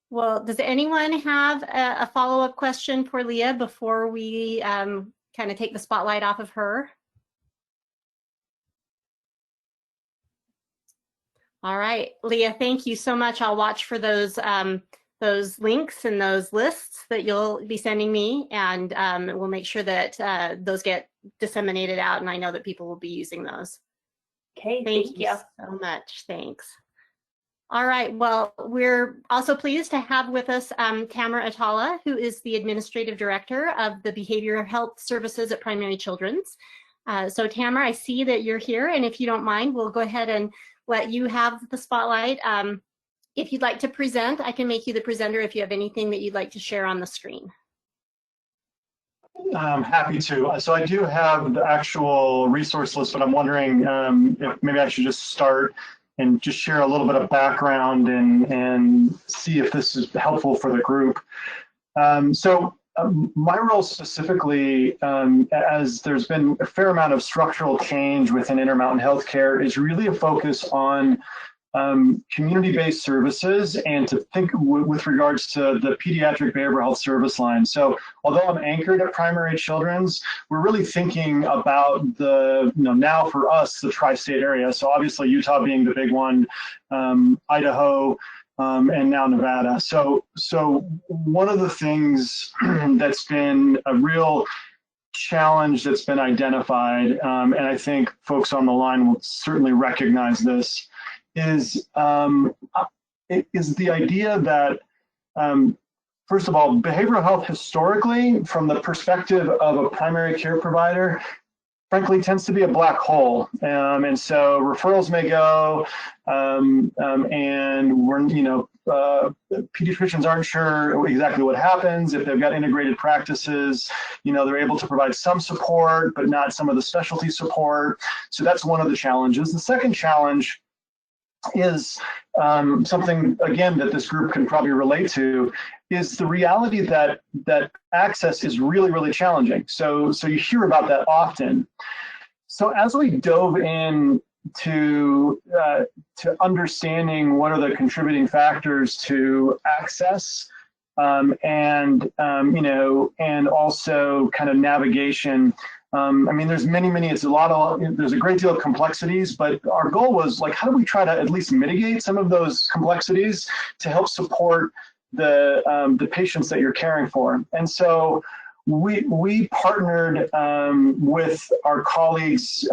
Well, does anyone have a follow-up question for Leah before we kind of take the spotlight off of her? All right, Leah, thank you so much. I'll watch for those links and those lists that you'll be sending me, and we'll make sure that those get disseminated out, and I know that people will be using those. Okay, thank you so much. Thanks. All right, well, we're also pleased to have with us Tamara Atala, who is the Administrative Director of the Behavioral Health Services at Primary Children's. So Tamara, I see that you're here, and if you don't mind, we'll go ahead and let you have the spotlight. If you'd like to present, I can make you the presenter if you have anything that you'd like to share on the screen. I'm happy to. So I do have the actual resource list, but I'm wondering if maybe I should just start and just share a little bit of background and see if this is helpful for the group. My role specifically, as there's been a fair amount of structural change within Intermountain Healthcare, is really a focus on community-based services and to think with regards to the pediatric behavioral health service line. So although I'm anchored at Primary Children's, we're really thinking about the, now for us, the tri-state area. So obviously Utah being the big one, Idaho, and now Nevada. So one of the things that's been a real challenge that's been identified, and I think folks on the line will certainly recognize this, is the idea that, first of all, behavioral health historically, from the perspective of a primary care provider, frankly, tends to be a black hole. And so referrals may go, and we're, pediatricians aren't sure exactly what happens. If they've got integrated practices, they're able to provide some support, but not some of the specialty support. So that's one of the challenges. The second challenge is something, again, that this group can probably relate to, is the reality that access is really, really challenging. So you hear about that often. So as we dove in to understanding what are the contributing factors to access, and also kind of navigation. There's there's a great deal of complexities, but our goal was like, how do we try to at least mitigate some of those complexities to help support the patients that you're caring for? And so we partnered with our colleagues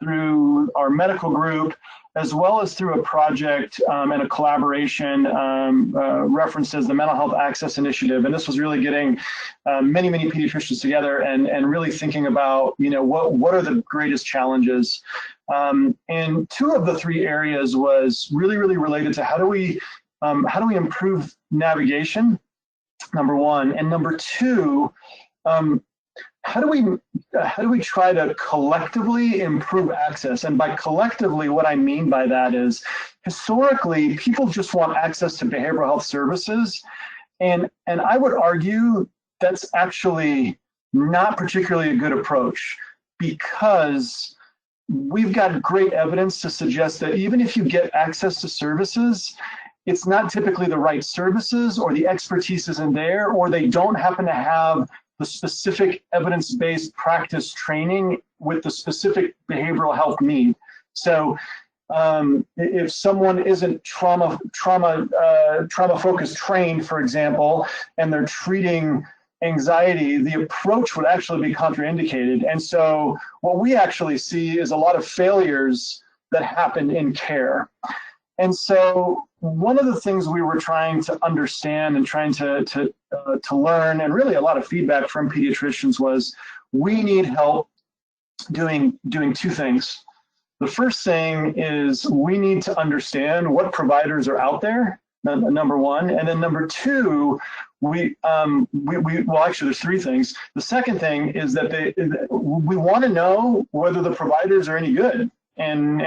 through our medical group, as well as through a project and a collaboration referenced as the Mental Health Access Initiative. And this was really getting many pediatricians together and really thinking about, what are the greatest challenges? And two of the three areas was really related to how do we improve navigation, number one, and number two, how do we try to collectively improve access? And by collectively, what I mean by that is, historically, people just want access to behavioral health services. And I would argue that's actually not particularly a good approach, because we've got great evidence to suggest that even if you get access to services, it's not typically the right services, or the expertise isn't there, or they don't happen to have the specific evidence-based practice training with the specific behavioral health need. So if someone isn't trauma-focused trained, for example, and they're treating anxiety, the approach would actually be contraindicated. And so what we actually see is a lot of failures that happen in care. And so one of the things we were trying to understand and trying to learn, and really a lot of feedback from pediatricians, was we need help doing two things. The first thing is we need to understand what providers are out there, number one, and then number two, well, actually there's three things. The second thing is that we want to know whether the providers are any good. And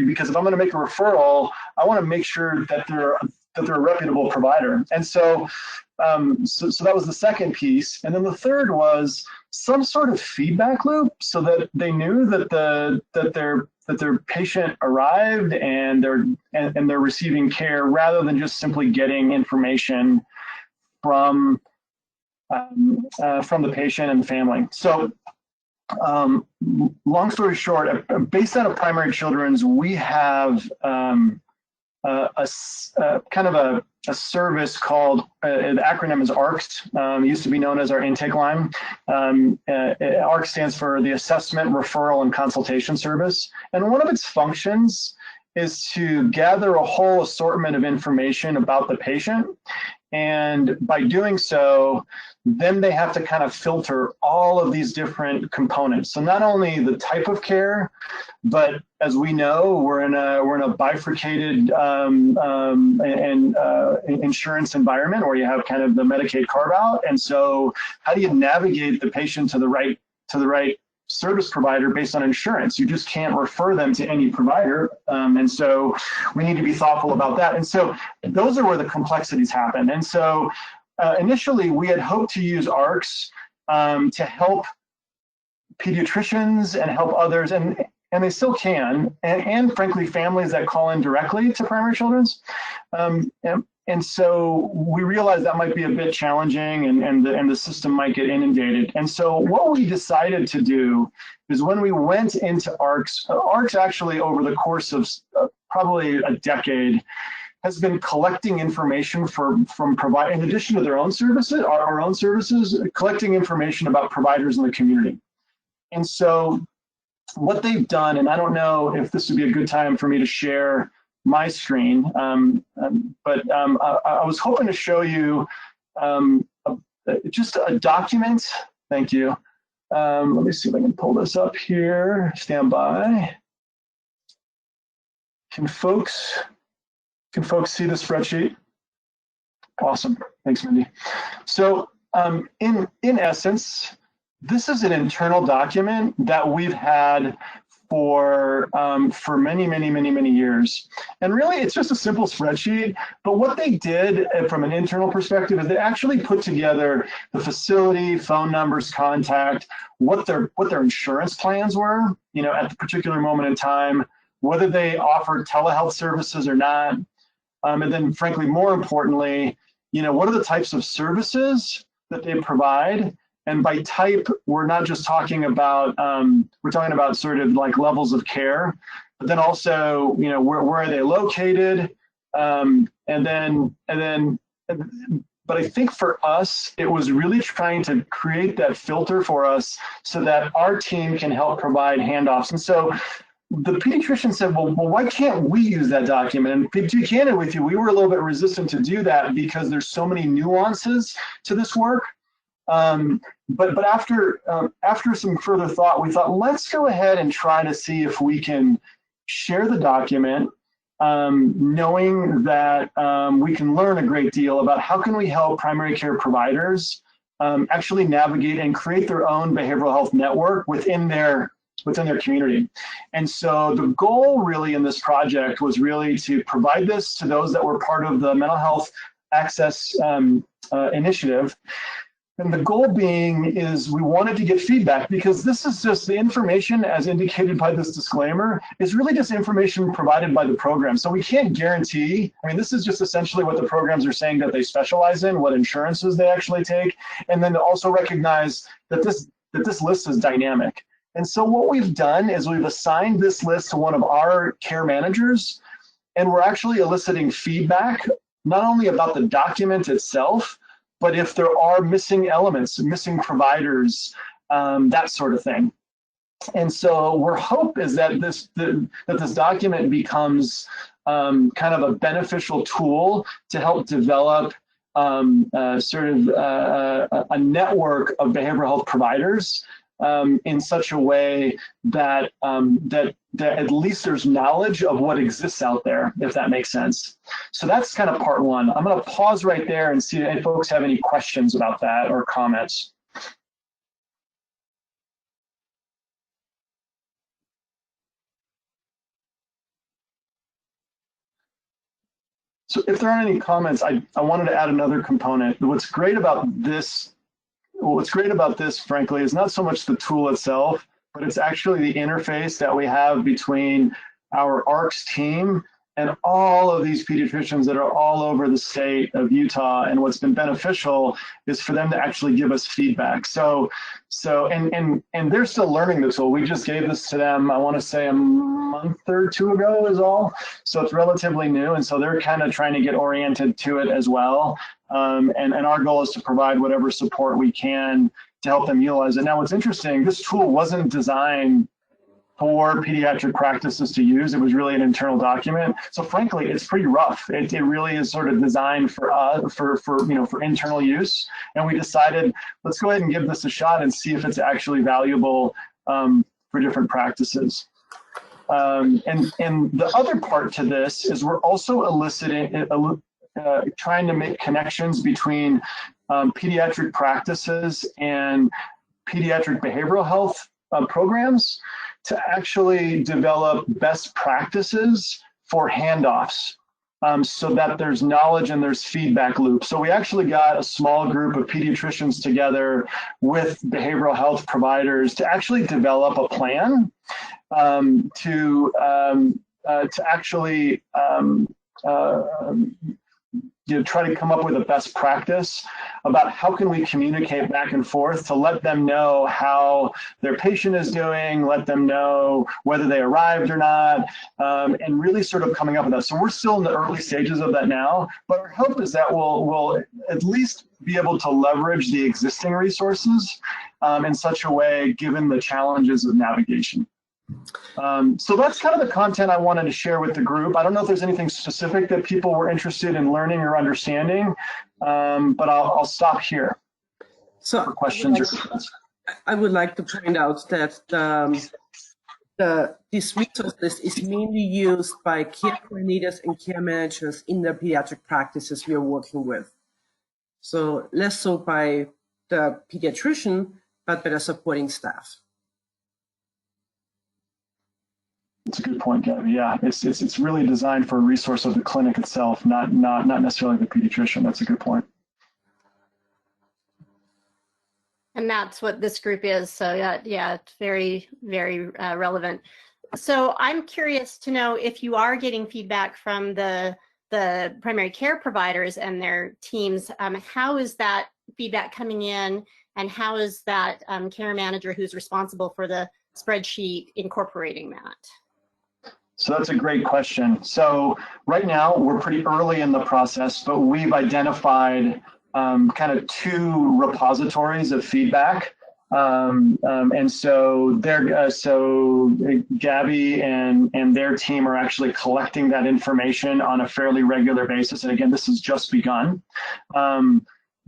because if I'm going to make a referral, I want to make sure that they're a reputable provider. And so that was the second piece. And then the third was some sort of feedback loop, so that they knew that their patient arrived and they're receiving care, rather than just simply getting information from the patient and the family. So long story short, based out of Primary Children's, we have kind of a service called, the acronym is ARCS, used to be known as our intake line. ARCS stands for the Assessment, Referral, and Consultation Service. And one of its functions is to gather a whole assortment of information about the patient And by doing so, then they have to kind of filter all of these different components. So not only the type of care, but as we know, we're in a bifurcated insurance environment where you have kind of the Medicaid carve out. And so how do you navigate the patient to the right service provider based on insurance? You just can't refer them to any provider. And so we need to be thoughtful about that. And so those are where the complexities happen. And so initially we had hoped to use ARCs to help pediatricians and help others, and they still can, and frankly, families that call in directly to primary children's. And so we realized that might be a bit challenging, and the system might get inundated. And so what we decided to do is when we went into ARCs, ARCs actually over the course of probably a decade has been collecting information from providers, in addition to their own services, our own services, collecting information about providers in the community. And so what they've done, and I don't know if this would be a good time for me to share my screen, but I was hoping to show you just a document. Thank you. Let me see if I can pull this up here. Stand by. Can folks see the spreadsheet? Awesome. Thanks, Mindy. So in essence, this is an internal document that we've had for many years. And really, it's just a simple spreadsheet. But what they did from an internal perspective is they actually put together the facility, phone numbers, contact, what their insurance plans were, you know, at the particular moment in time, whether they offered telehealth services or not. And then, frankly, more importantly, you know, what are the types of services that they provide? And by type, we're not just talking about, we're talking about sort of like levels of care, but then also, you know, where are they located? But I think for us, it was really trying to create that filter for us so that our team can help provide handoffs. And so the pediatrician said, well, why can't we use that document? And to be candid with you, we were a little bit resistant to do that because there's so many nuances to this work. But after some further thought, we thought, let's go ahead and try to see if we can share the document, knowing that we can learn a great deal about how can we help primary care providers actually navigate and create their own behavioral health network within their community. And so the goal really in this project was really to provide this to those that were part of the mental health access initiative. And the goal being is we wanted to get feedback, because this is just the information, as indicated by this disclaimer, is really just information provided by the program. So we can't guarantee, I mean, this is just essentially what the programs are saying that they specialize in, what insurances they actually take, and then to also recognize that this list is dynamic. And so what we've done is we've assigned this list to one of our care managers, and we're actually eliciting feedback, not only about the document itself, but if there are missing elements, missing providers, that sort of thing. And so our hope is that this document becomes kind of a beneficial tool to help develop sort of a network of behavioral health providers in such a way that that at least there's knowledge of what exists out there, if that makes sense. So that's kind of part one. I'm going to pause right there and see if folks have any questions about that or comments. So if there aren't any comments, I wanted to add another component. What's great about this, frankly, is not so much the tool itself, but it's actually the interface that we have between our ARCS team and all of these pediatricians that are all over the state of Utah. And what's been beneficial is for them to actually give us feedback. And they're still learning the tool. We just gave this to them, I want to say a month or two ago is all. So it's relatively new. And so they're kind of trying to get oriented to it as well. And our goal is to provide whatever support we can to help them utilize it. Now, what's interesting, this tool wasn't designed for pediatric practices to use. It was really an internal document. So frankly, it's pretty rough. It really is sort of designed for for internal use. And we decided, let's go ahead and give this a shot and see if it's actually valuable for different practices. And the other part to this is we're also eliciting, trying to make connections between pediatric practices and pediatric behavioral health programs to actually develop best practices for handoffs so that there's knowledge and there's feedback loops. So we actually got a small group of pediatricians together with behavioral health providers to actually develop a plan to actually try to come up with a best practice about how can we communicate back and forth to let them know how their patient is doing, let them know whether they arrived or not, and really sort of coming up with that. So we're still in the early stages of that now, but our hope is that we'll at least be able to leverage the existing resources in such a way, given the challenges of navigation. So that's kind of the content I wanted to share with the group. I don't know if there's anything specific that people were interested in learning or understanding, but I'll stop here for questions or comments. I would like to point out that this resource list is mainly used by care coordinators and care managers in the pediatric practices we are working with. So less so by the pediatrician, but by the supporting staff. It's a good point, Gabby. Yeah, it's really designed for a resource of the clinic itself, not necessarily the pediatrician. That's a good point. And that's what this group is. So yeah, it's very, very relevant. So I'm curious to know if you are getting feedback from the primary care providers and their teams, how is that feedback coming in, and how is that care manager who's responsible for the spreadsheet incorporating that? So that's a great question. So right now we're pretty early in the process, but we've identified kind of 2 repositories of feedback. And so Gabby and their team are actually collecting that information on a fairly regular basis. And again, this has just begun. And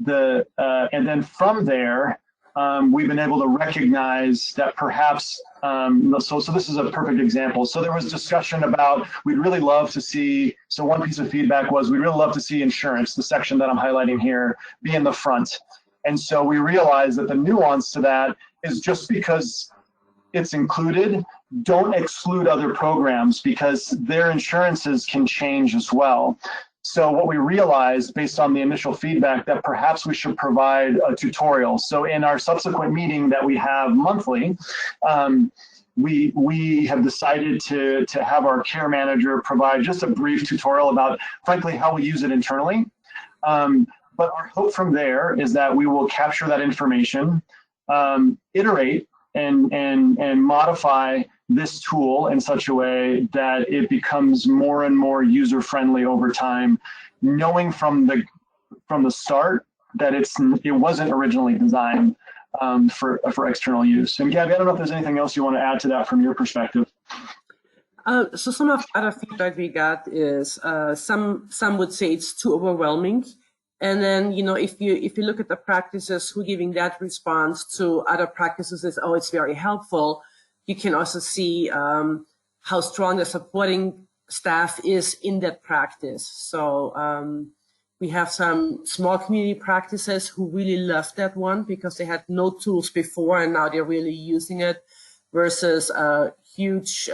then from there, we've been able to recognize that perhaps, so this is a perfect example. So there was discussion about, we'd really love to see, so one piece of feedback was, we'd really love to see insurance, the section that I'm highlighting here, be in the front. And so we realized that the nuance to that is just because it's included, don't exclude other programs because their insurances can change as well. So what we realized based on the initial feedback that perhaps we should provide a tutorial. So in our subsequent meeting that we have monthly, we have decided to have our care manager provide just a brief tutorial about, frankly, how we use it internally. But our hope from there is that we will capture that information, iterate and modify this tool in such a way that it becomes more and more user-friendly over time, knowing from the start that it wasn't originally designed for external use. And Gabby, I don't know if there's anything else you want to add to that from your perspective. So some of the other feedback we got is some would say it's too overwhelming. And then, if you look at the practices who are giving that response to other practices is, oh, it's very helpful. You can also see how strong the supporting staff is in that practice. So we have some small community practices who really love that one because they had no tools before and now they're really using it, versus huge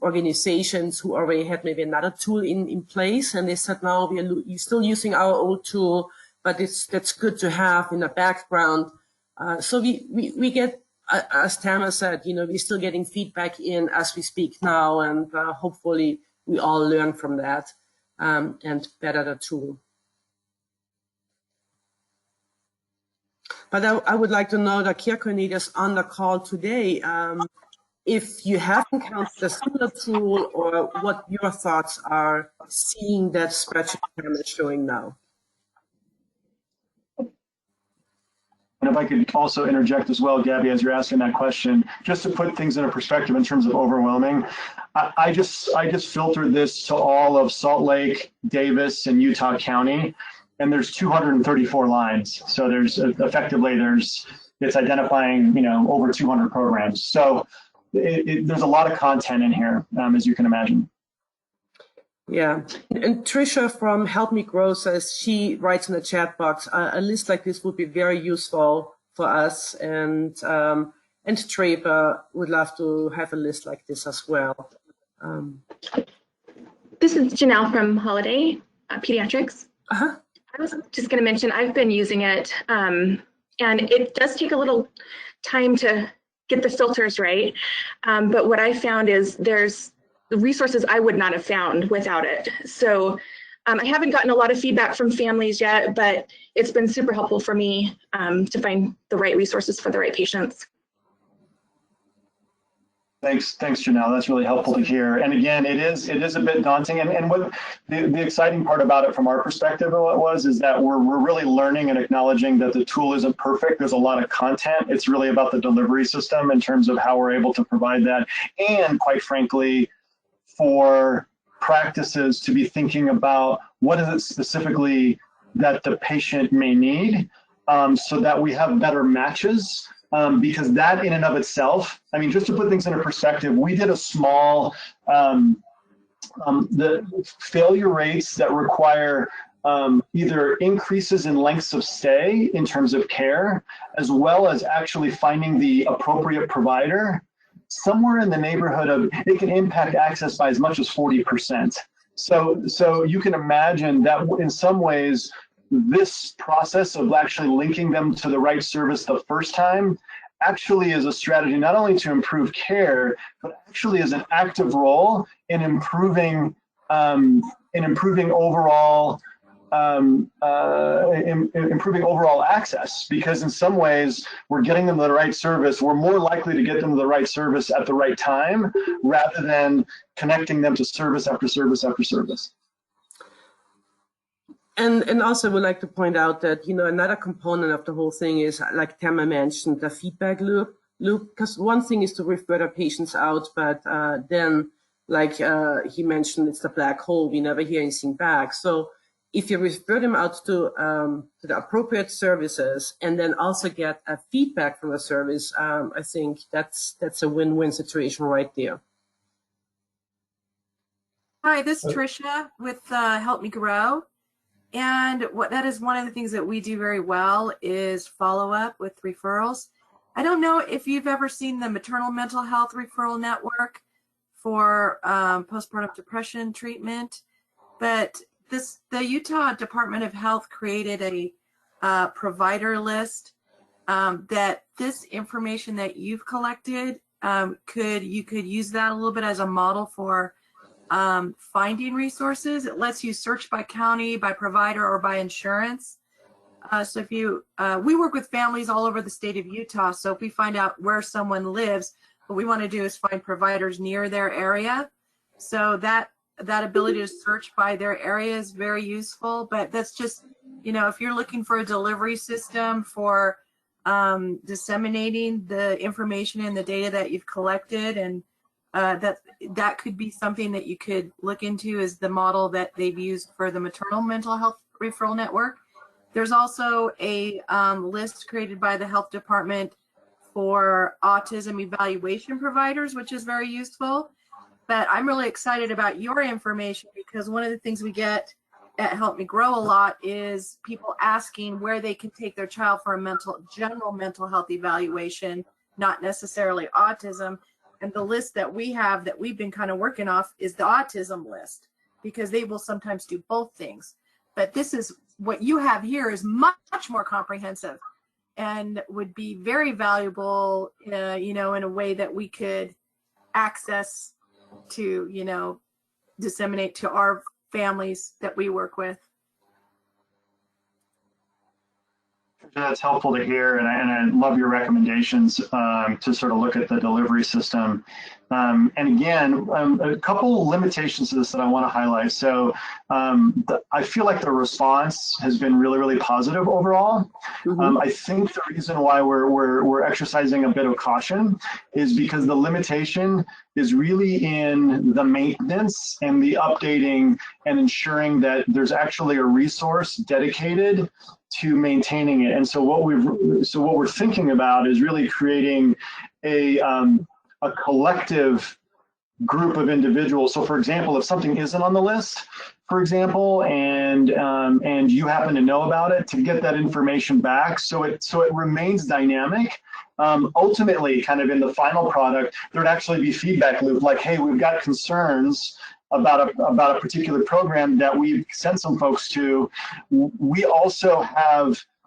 organizations who already had maybe another tool in place, and they said, no, we're still using our old tool, but that's good to have in the background. So we get, as Tama said, we're still getting feedback in as we speak now, and hopefully we all learn from that and better the tool. But I would like to know the care coordinators on the call today, if you have encountered a similar tool or what your thoughts are seeing that spreadsheet is showing now. And if I could also interject as well, Gabby, as you're asking that question, just to put things in a perspective in terms of overwhelming, I just filtered this to all of Salt Lake, Davis, and Utah County, and there's 234 lines. So there's effectively it's identifying over 200 programs. So there's a lot of content in here, as you can imagine. Yeah, and Trisha from Help Me Grow says she writes in the chat box, a list like this would be very useful for us, and Traper would love to have a list like this as well. This is Janelle from Holiday Pediatrics. Uh-huh. I was just going to mention I've been using it, and it does take a little time to get the filters right, but what I found is there's resources I would not have found without it. So I haven't gotten a lot of feedback from families yet, but it's been super helpful for me to find the right resources for the right patients. Thanks, Janelle. That's really helpful to hear. And again, it is a bit daunting. And what the exciting part about it from our perspective is that we're really learning and acknowledging that the tool isn't perfect. There's a lot of content. It's really about the delivery system in terms of how we're able to provide that. And quite frankly, for practices to be thinking about what is it specifically that the patient may need, so that we have better matches, because that in and of itself, I mean, just to put things into perspective, we did a small, the failure rates that require either increases in lengths of stay in terms of care, as well as actually finding the appropriate provider, somewhere in the neighborhood of, it can impact access by as much as 40%. So you can imagine that in some ways, this process of actually linking them to the right service the first time actually is a strategy not only to improve care, but actually is an active role in improving overall improving overall access, because in some ways we're getting them the right service. We're more likely to get them the right service at the right time rather than connecting them to service after service after service. And also would like to point out that, another component of the whole thing is, like Tamara mentioned, the feedback loop, because one thing is to refer the patients out, but then, like he mentioned, it's the black hole. We never hear anything back. So if you refer them out to the appropriate services and then also get a feedback from the service, I think that's a win-win situation right there. Hi, this is Trisha with Help Me Grow. And that is one of the things that we do very well is follow up with referrals. I don't know if you've ever seen the Maternal Mental Health Referral Network for postpartum depression treatment, but the Utah Department of Health created a provider list that this information that you've collected, you could use that a little bit as a model for finding resources. It lets you search by county, by provider, or by insurance. So if we work with families all over the state of Utah, so if we find out where someone lives, what we want to do is find providers near their area. So that ability to search by their area is very useful, but that's just, if you're looking for a delivery system for disseminating the information and the data that you've collected, and that could be something that you could look into, is the model that they've used for the Maternal Mental Health Referral Network. There's also a list created by the health department for autism evaluation providers, which is very useful. But I'm really excited about your information, because one of the things we get at Help Me Grow a lot is people asking where they can take their child for a general mental health evaluation, not necessarily autism. And the list that we have that we've been kind of working off is the autism list, because they will sometimes do both things. But this is what you have here is much more comprehensive and would be very valuable, in a way that we could access to, disseminate to our families that we work with. That's helpful to hear, and I love your recommendations to sort of look at the delivery system. And again, a couple limitations to this that I want to highlight. So I feel like the response has been really, really positive overall. I think the reason why we're exercising a bit of caution is because the limitation is really in the maintenance and the updating and ensuring that there's actually a resource dedicated to maintaining it. And so what we're thinking about is really creating a collective group of individuals. So for example, if something isn't on the list, for example, and you happen to know about it, to get that information back so it remains dynamic. Ultimately, kind of in the final product, there'd actually be feedback loop like, hey, we've got concerns about a particular program that we've sent some folks to. We also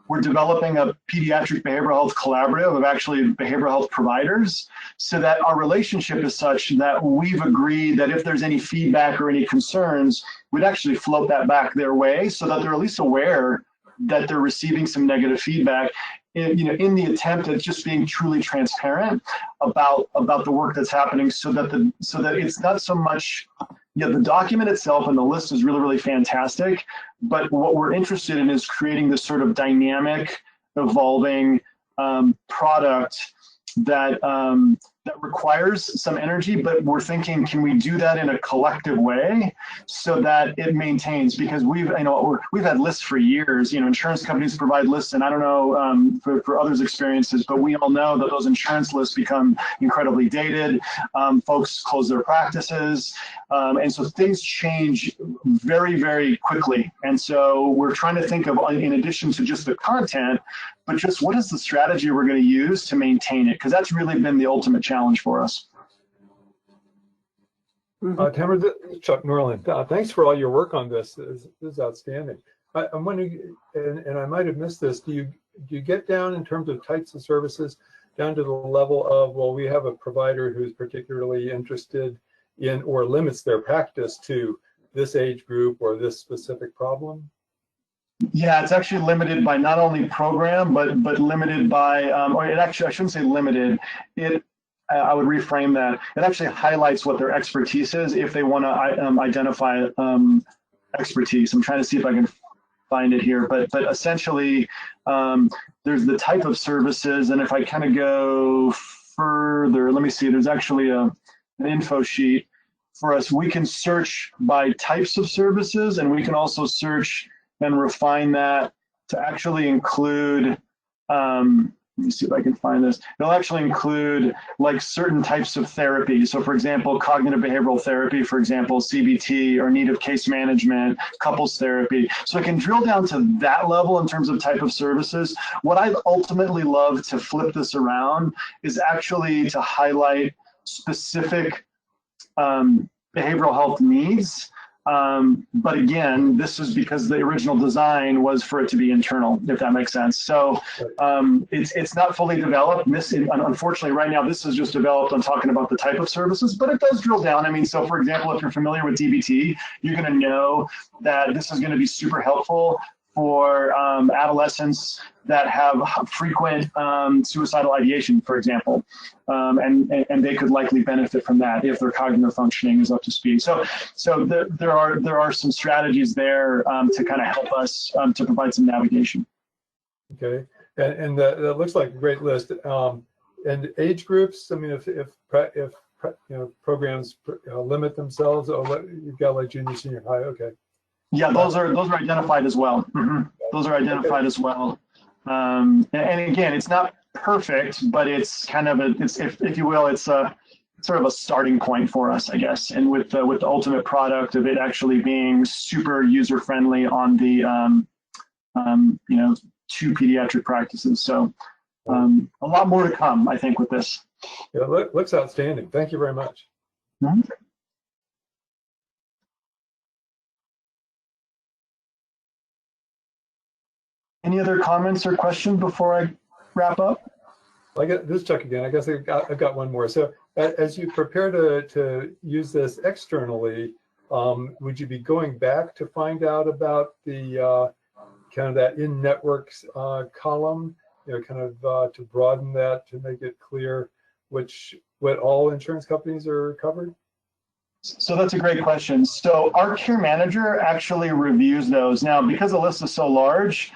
we're developing a pediatric behavioral health collaborative of actually behavioral health providers, so that our relationship is such that we've agreed that if there's any feedback or any concerns, we'd actually float that back their way so that they're at least aware that they're receiving some negative feedback, in the attempt at just being truly transparent about the work that's happening, so that it's not so much, the document itself and the list is really, really fantastic, but what we're interested in is creating this sort of dynamic, evolving product that requires some energy, but we're thinking, can we do that in a collective way so that it maintains? Because we've had lists for years. Insurance companies provide lists, and I don't know for others' experiences, but we all know that those insurance lists become incredibly dated. Folks close their practices, and so things change very, very quickly. And so we're trying to think of, in addition to just the content, but just what is the strategy we're going to use to maintain it? Because that's really been the ultimate challenge for us. Tamara, this is Chuck Norland. Thanks for all your work on this. This is outstanding. I'm wondering, and I might have missed this, do you get down in terms of types of services down to the level of, well, we have a provider who's particularly interested in or limits their practice to this age group or this specific problem? Yeah, it's actually limited by not only program, but limited by, or it actually, I shouldn't say limited. I would reframe that. It actually highlights what their expertise is if they want to identify expertise. I'm trying to see if I can find it here, but essentially, there's the type of services, and if I kind of go further, let me see. There's actually an info sheet for us. We can search by types of services, and we can also search and refine that to actually include, let me see if I can find this. It'll actually include like certain types of therapy. So for example, cognitive behavioral therapy, for example, CBT, or need of case management, couples therapy. So I can drill down to that level in terms of type of services. What I'd ultimately love to flip this around is actually to highlight specific behavioral health needs. But again, this is because the original design was for it to be internal, if that makes sense. So it's not fully developed. Unfortunately, right now, this is just developed on talking about the type of services, but it does drill down. I mean, so for example, if you're familiar with DBT, you're going to know that this is going to be super helpful for adolescents that have frequent suicidal ideation, for example, and they could likely benefit from that if their cognitive functioning is up to speed. So there are some strategies there to kind of help us to provide some navigation. Okay, and that looks like a great list. And age groups. I mean, if programs limit themselves, you've got like junior, senior high. Okay. Yeah, those are identified as well. Those are identified as well. And again, it's not perfect, but it's kind of if you will, it's sort of a starting point for us, I guess. And with the ultimate product of it actually being super user friendly on the 2 pediatric practices. So a lot more to come, I think, with this. Yeah, looks outstanding. Thank you very much. Any other comments or questions before I wrap up? I got this, Chuck, again. I guess I've got one more. So as you prepare to use this externally, would you be going back to find out about the kind of that in-network column, kind of to broaden that, to make it clear which what all insurance companies are covered? So that's a great question. So our care manager actually reviews those. Now, because the list is so large,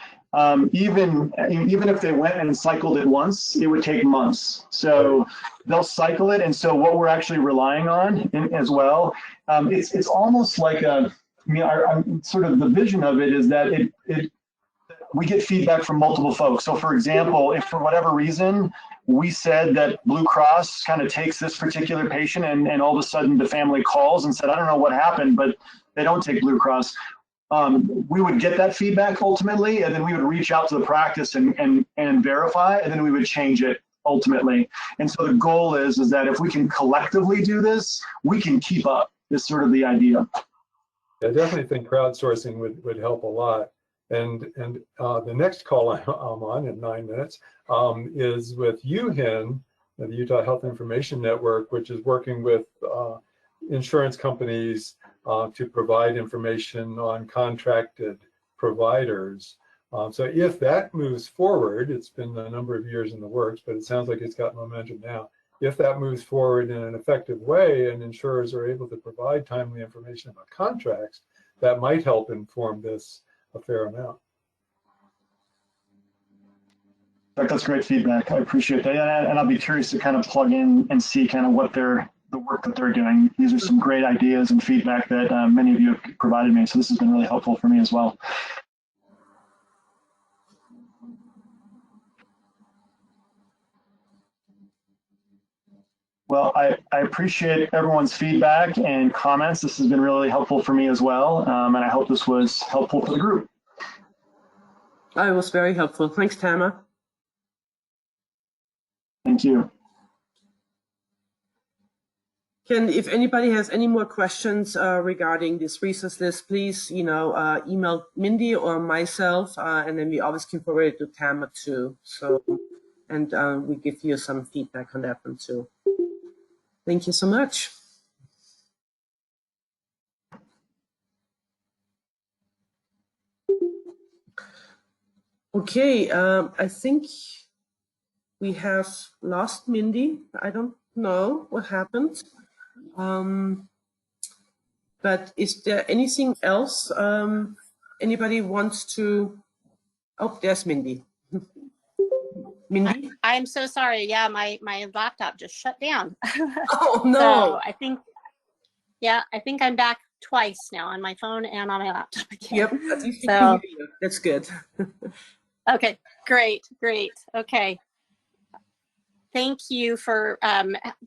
even if they went and cycled it once, it would take months. So they'll cycle it. And so what we're actually relying on as well, it's almost like sort of the vision of it is that we get feedback from multiple folks. So for example, if for whatever reason, we said that Blue Cross kind of takes this particular patient and all of a sudden the family calls and said, I don't know what happened, but they don't take Blue Cross. We would get that feedback ultimately, and then we would reach out to the practice and verify, and then we would change it ultimately. And so the goal is that if we can collectively do this, we can keep up, is sort of the idea. I definitely think crowdsourcing would help a lot. And the next call I'm on in 9 minutes is with UHIN, the Utah Health Information Network, which is working with insurance companies to provide information on contracted providers. So if that moves forward, it's been a number of years in the works, but it sounds like it's got momentum now. If that moves forward in an effective way and insurers are able to provide timely information about contracts, that might help inform this a fair amount. That's great feedback. I appreciate that. And I'll be curious to kind of plug in and see kind of what the work that they're doing. These are some great ideas and feedback that many of you have provided me. So this has been really helpful for me as well. Well, I appreciate everyone's feedback and comments. This has been really helpful for me as well. And I hope this was helpful for the group. It was very helpful. Thanks, Tama. Thank you. If anybody has any more questions regarding this resource list, please, email Mindy or myself, and then we always can forward it to Tama too. So, and we give you some feedback on that one too. Thank you so much. Okay, I think we have lost Mindy. I don't know what happened. But is there anything else anybody wants to? Oh, there's Mindy. Mindy? I'm so sorry. Yeah, my laptop just shut down. Oh, no. So I think I'm back twice now on my phone and on my laptop again. Yep, so, that's good. Okay, great. Okay. Thank you for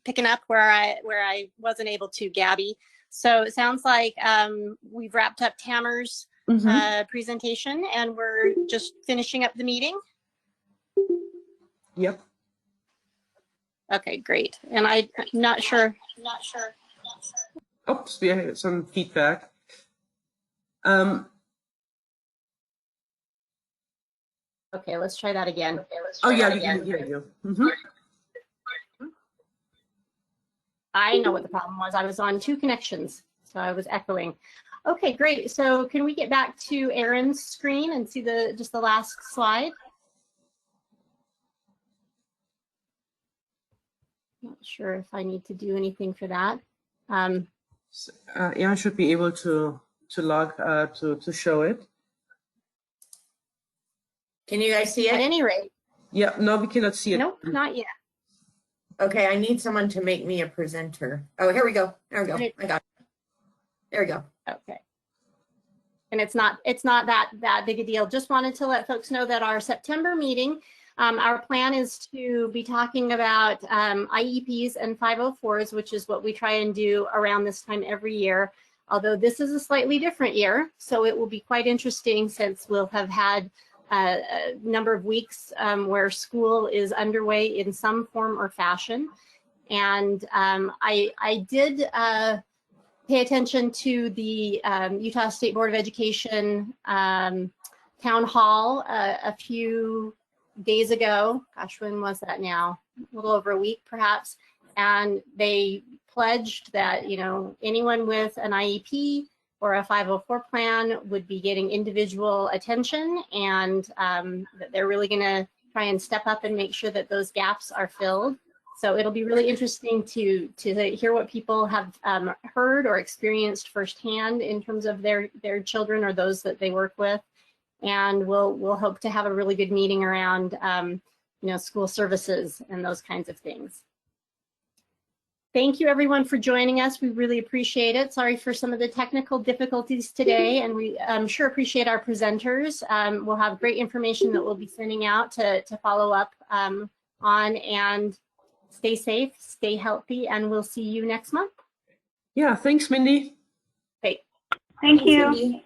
picking up where I wasn't able to, Gabby. So it sounds like we've wrapped up Tamer's presentation and we're just finishing up the meeting. Yep. Okay, great. And I'm not sure. Oops, we had some feedback. Okay, let's try that again. You can hear you. I know what the problem was. I was on 2 connections, so I was echoing. Okay, great. So can we get back to Erin's screen and see just the last slide? Not sure if I need to do anything for that. Erin should be able to log to show it. Can you guys see it? At any rate. Yeah, no, we cannot see it. Nope, not yet. Okay, I need someone to make me a presenter. Oh, here we go. There we go. I got it. There we go. Okay. And it's not that big a deal. Just wanted to let folks know that our September meeting, our plan is to be talking about IEPs and 504s, which is what we try and do around this time every year. Although this is a slightly different year, so it will be quite interesting since we'll have had a number of weeks where school is underway in some form or fashion. And I did pay attention to the Utah State Board of Education town hall a few days ago. Gosh, when was that now? A little over a week, perhaps. And they pledged that, anyone with an IEP or a 504 plan would be getting individual attention, and that they're really going to try and step up and make sure that those gaps are filled. So it'll be really interesting to hear what people have heard or experienced firsthand in terms of their children or those that they work with. And we'll hope to have a really good meeting around school services and those kinds of things. Thank you everyone for joining us. We really appreciate it. Sorry for some of the technical difficulties today, and we sure appreciate our presenters. We'll have great information that we'll be sending out to follow up on, and stay safe, stay healthy, and we'll see you next month. Yeah, thanks, Mindy. Great. Thank you. Cindy.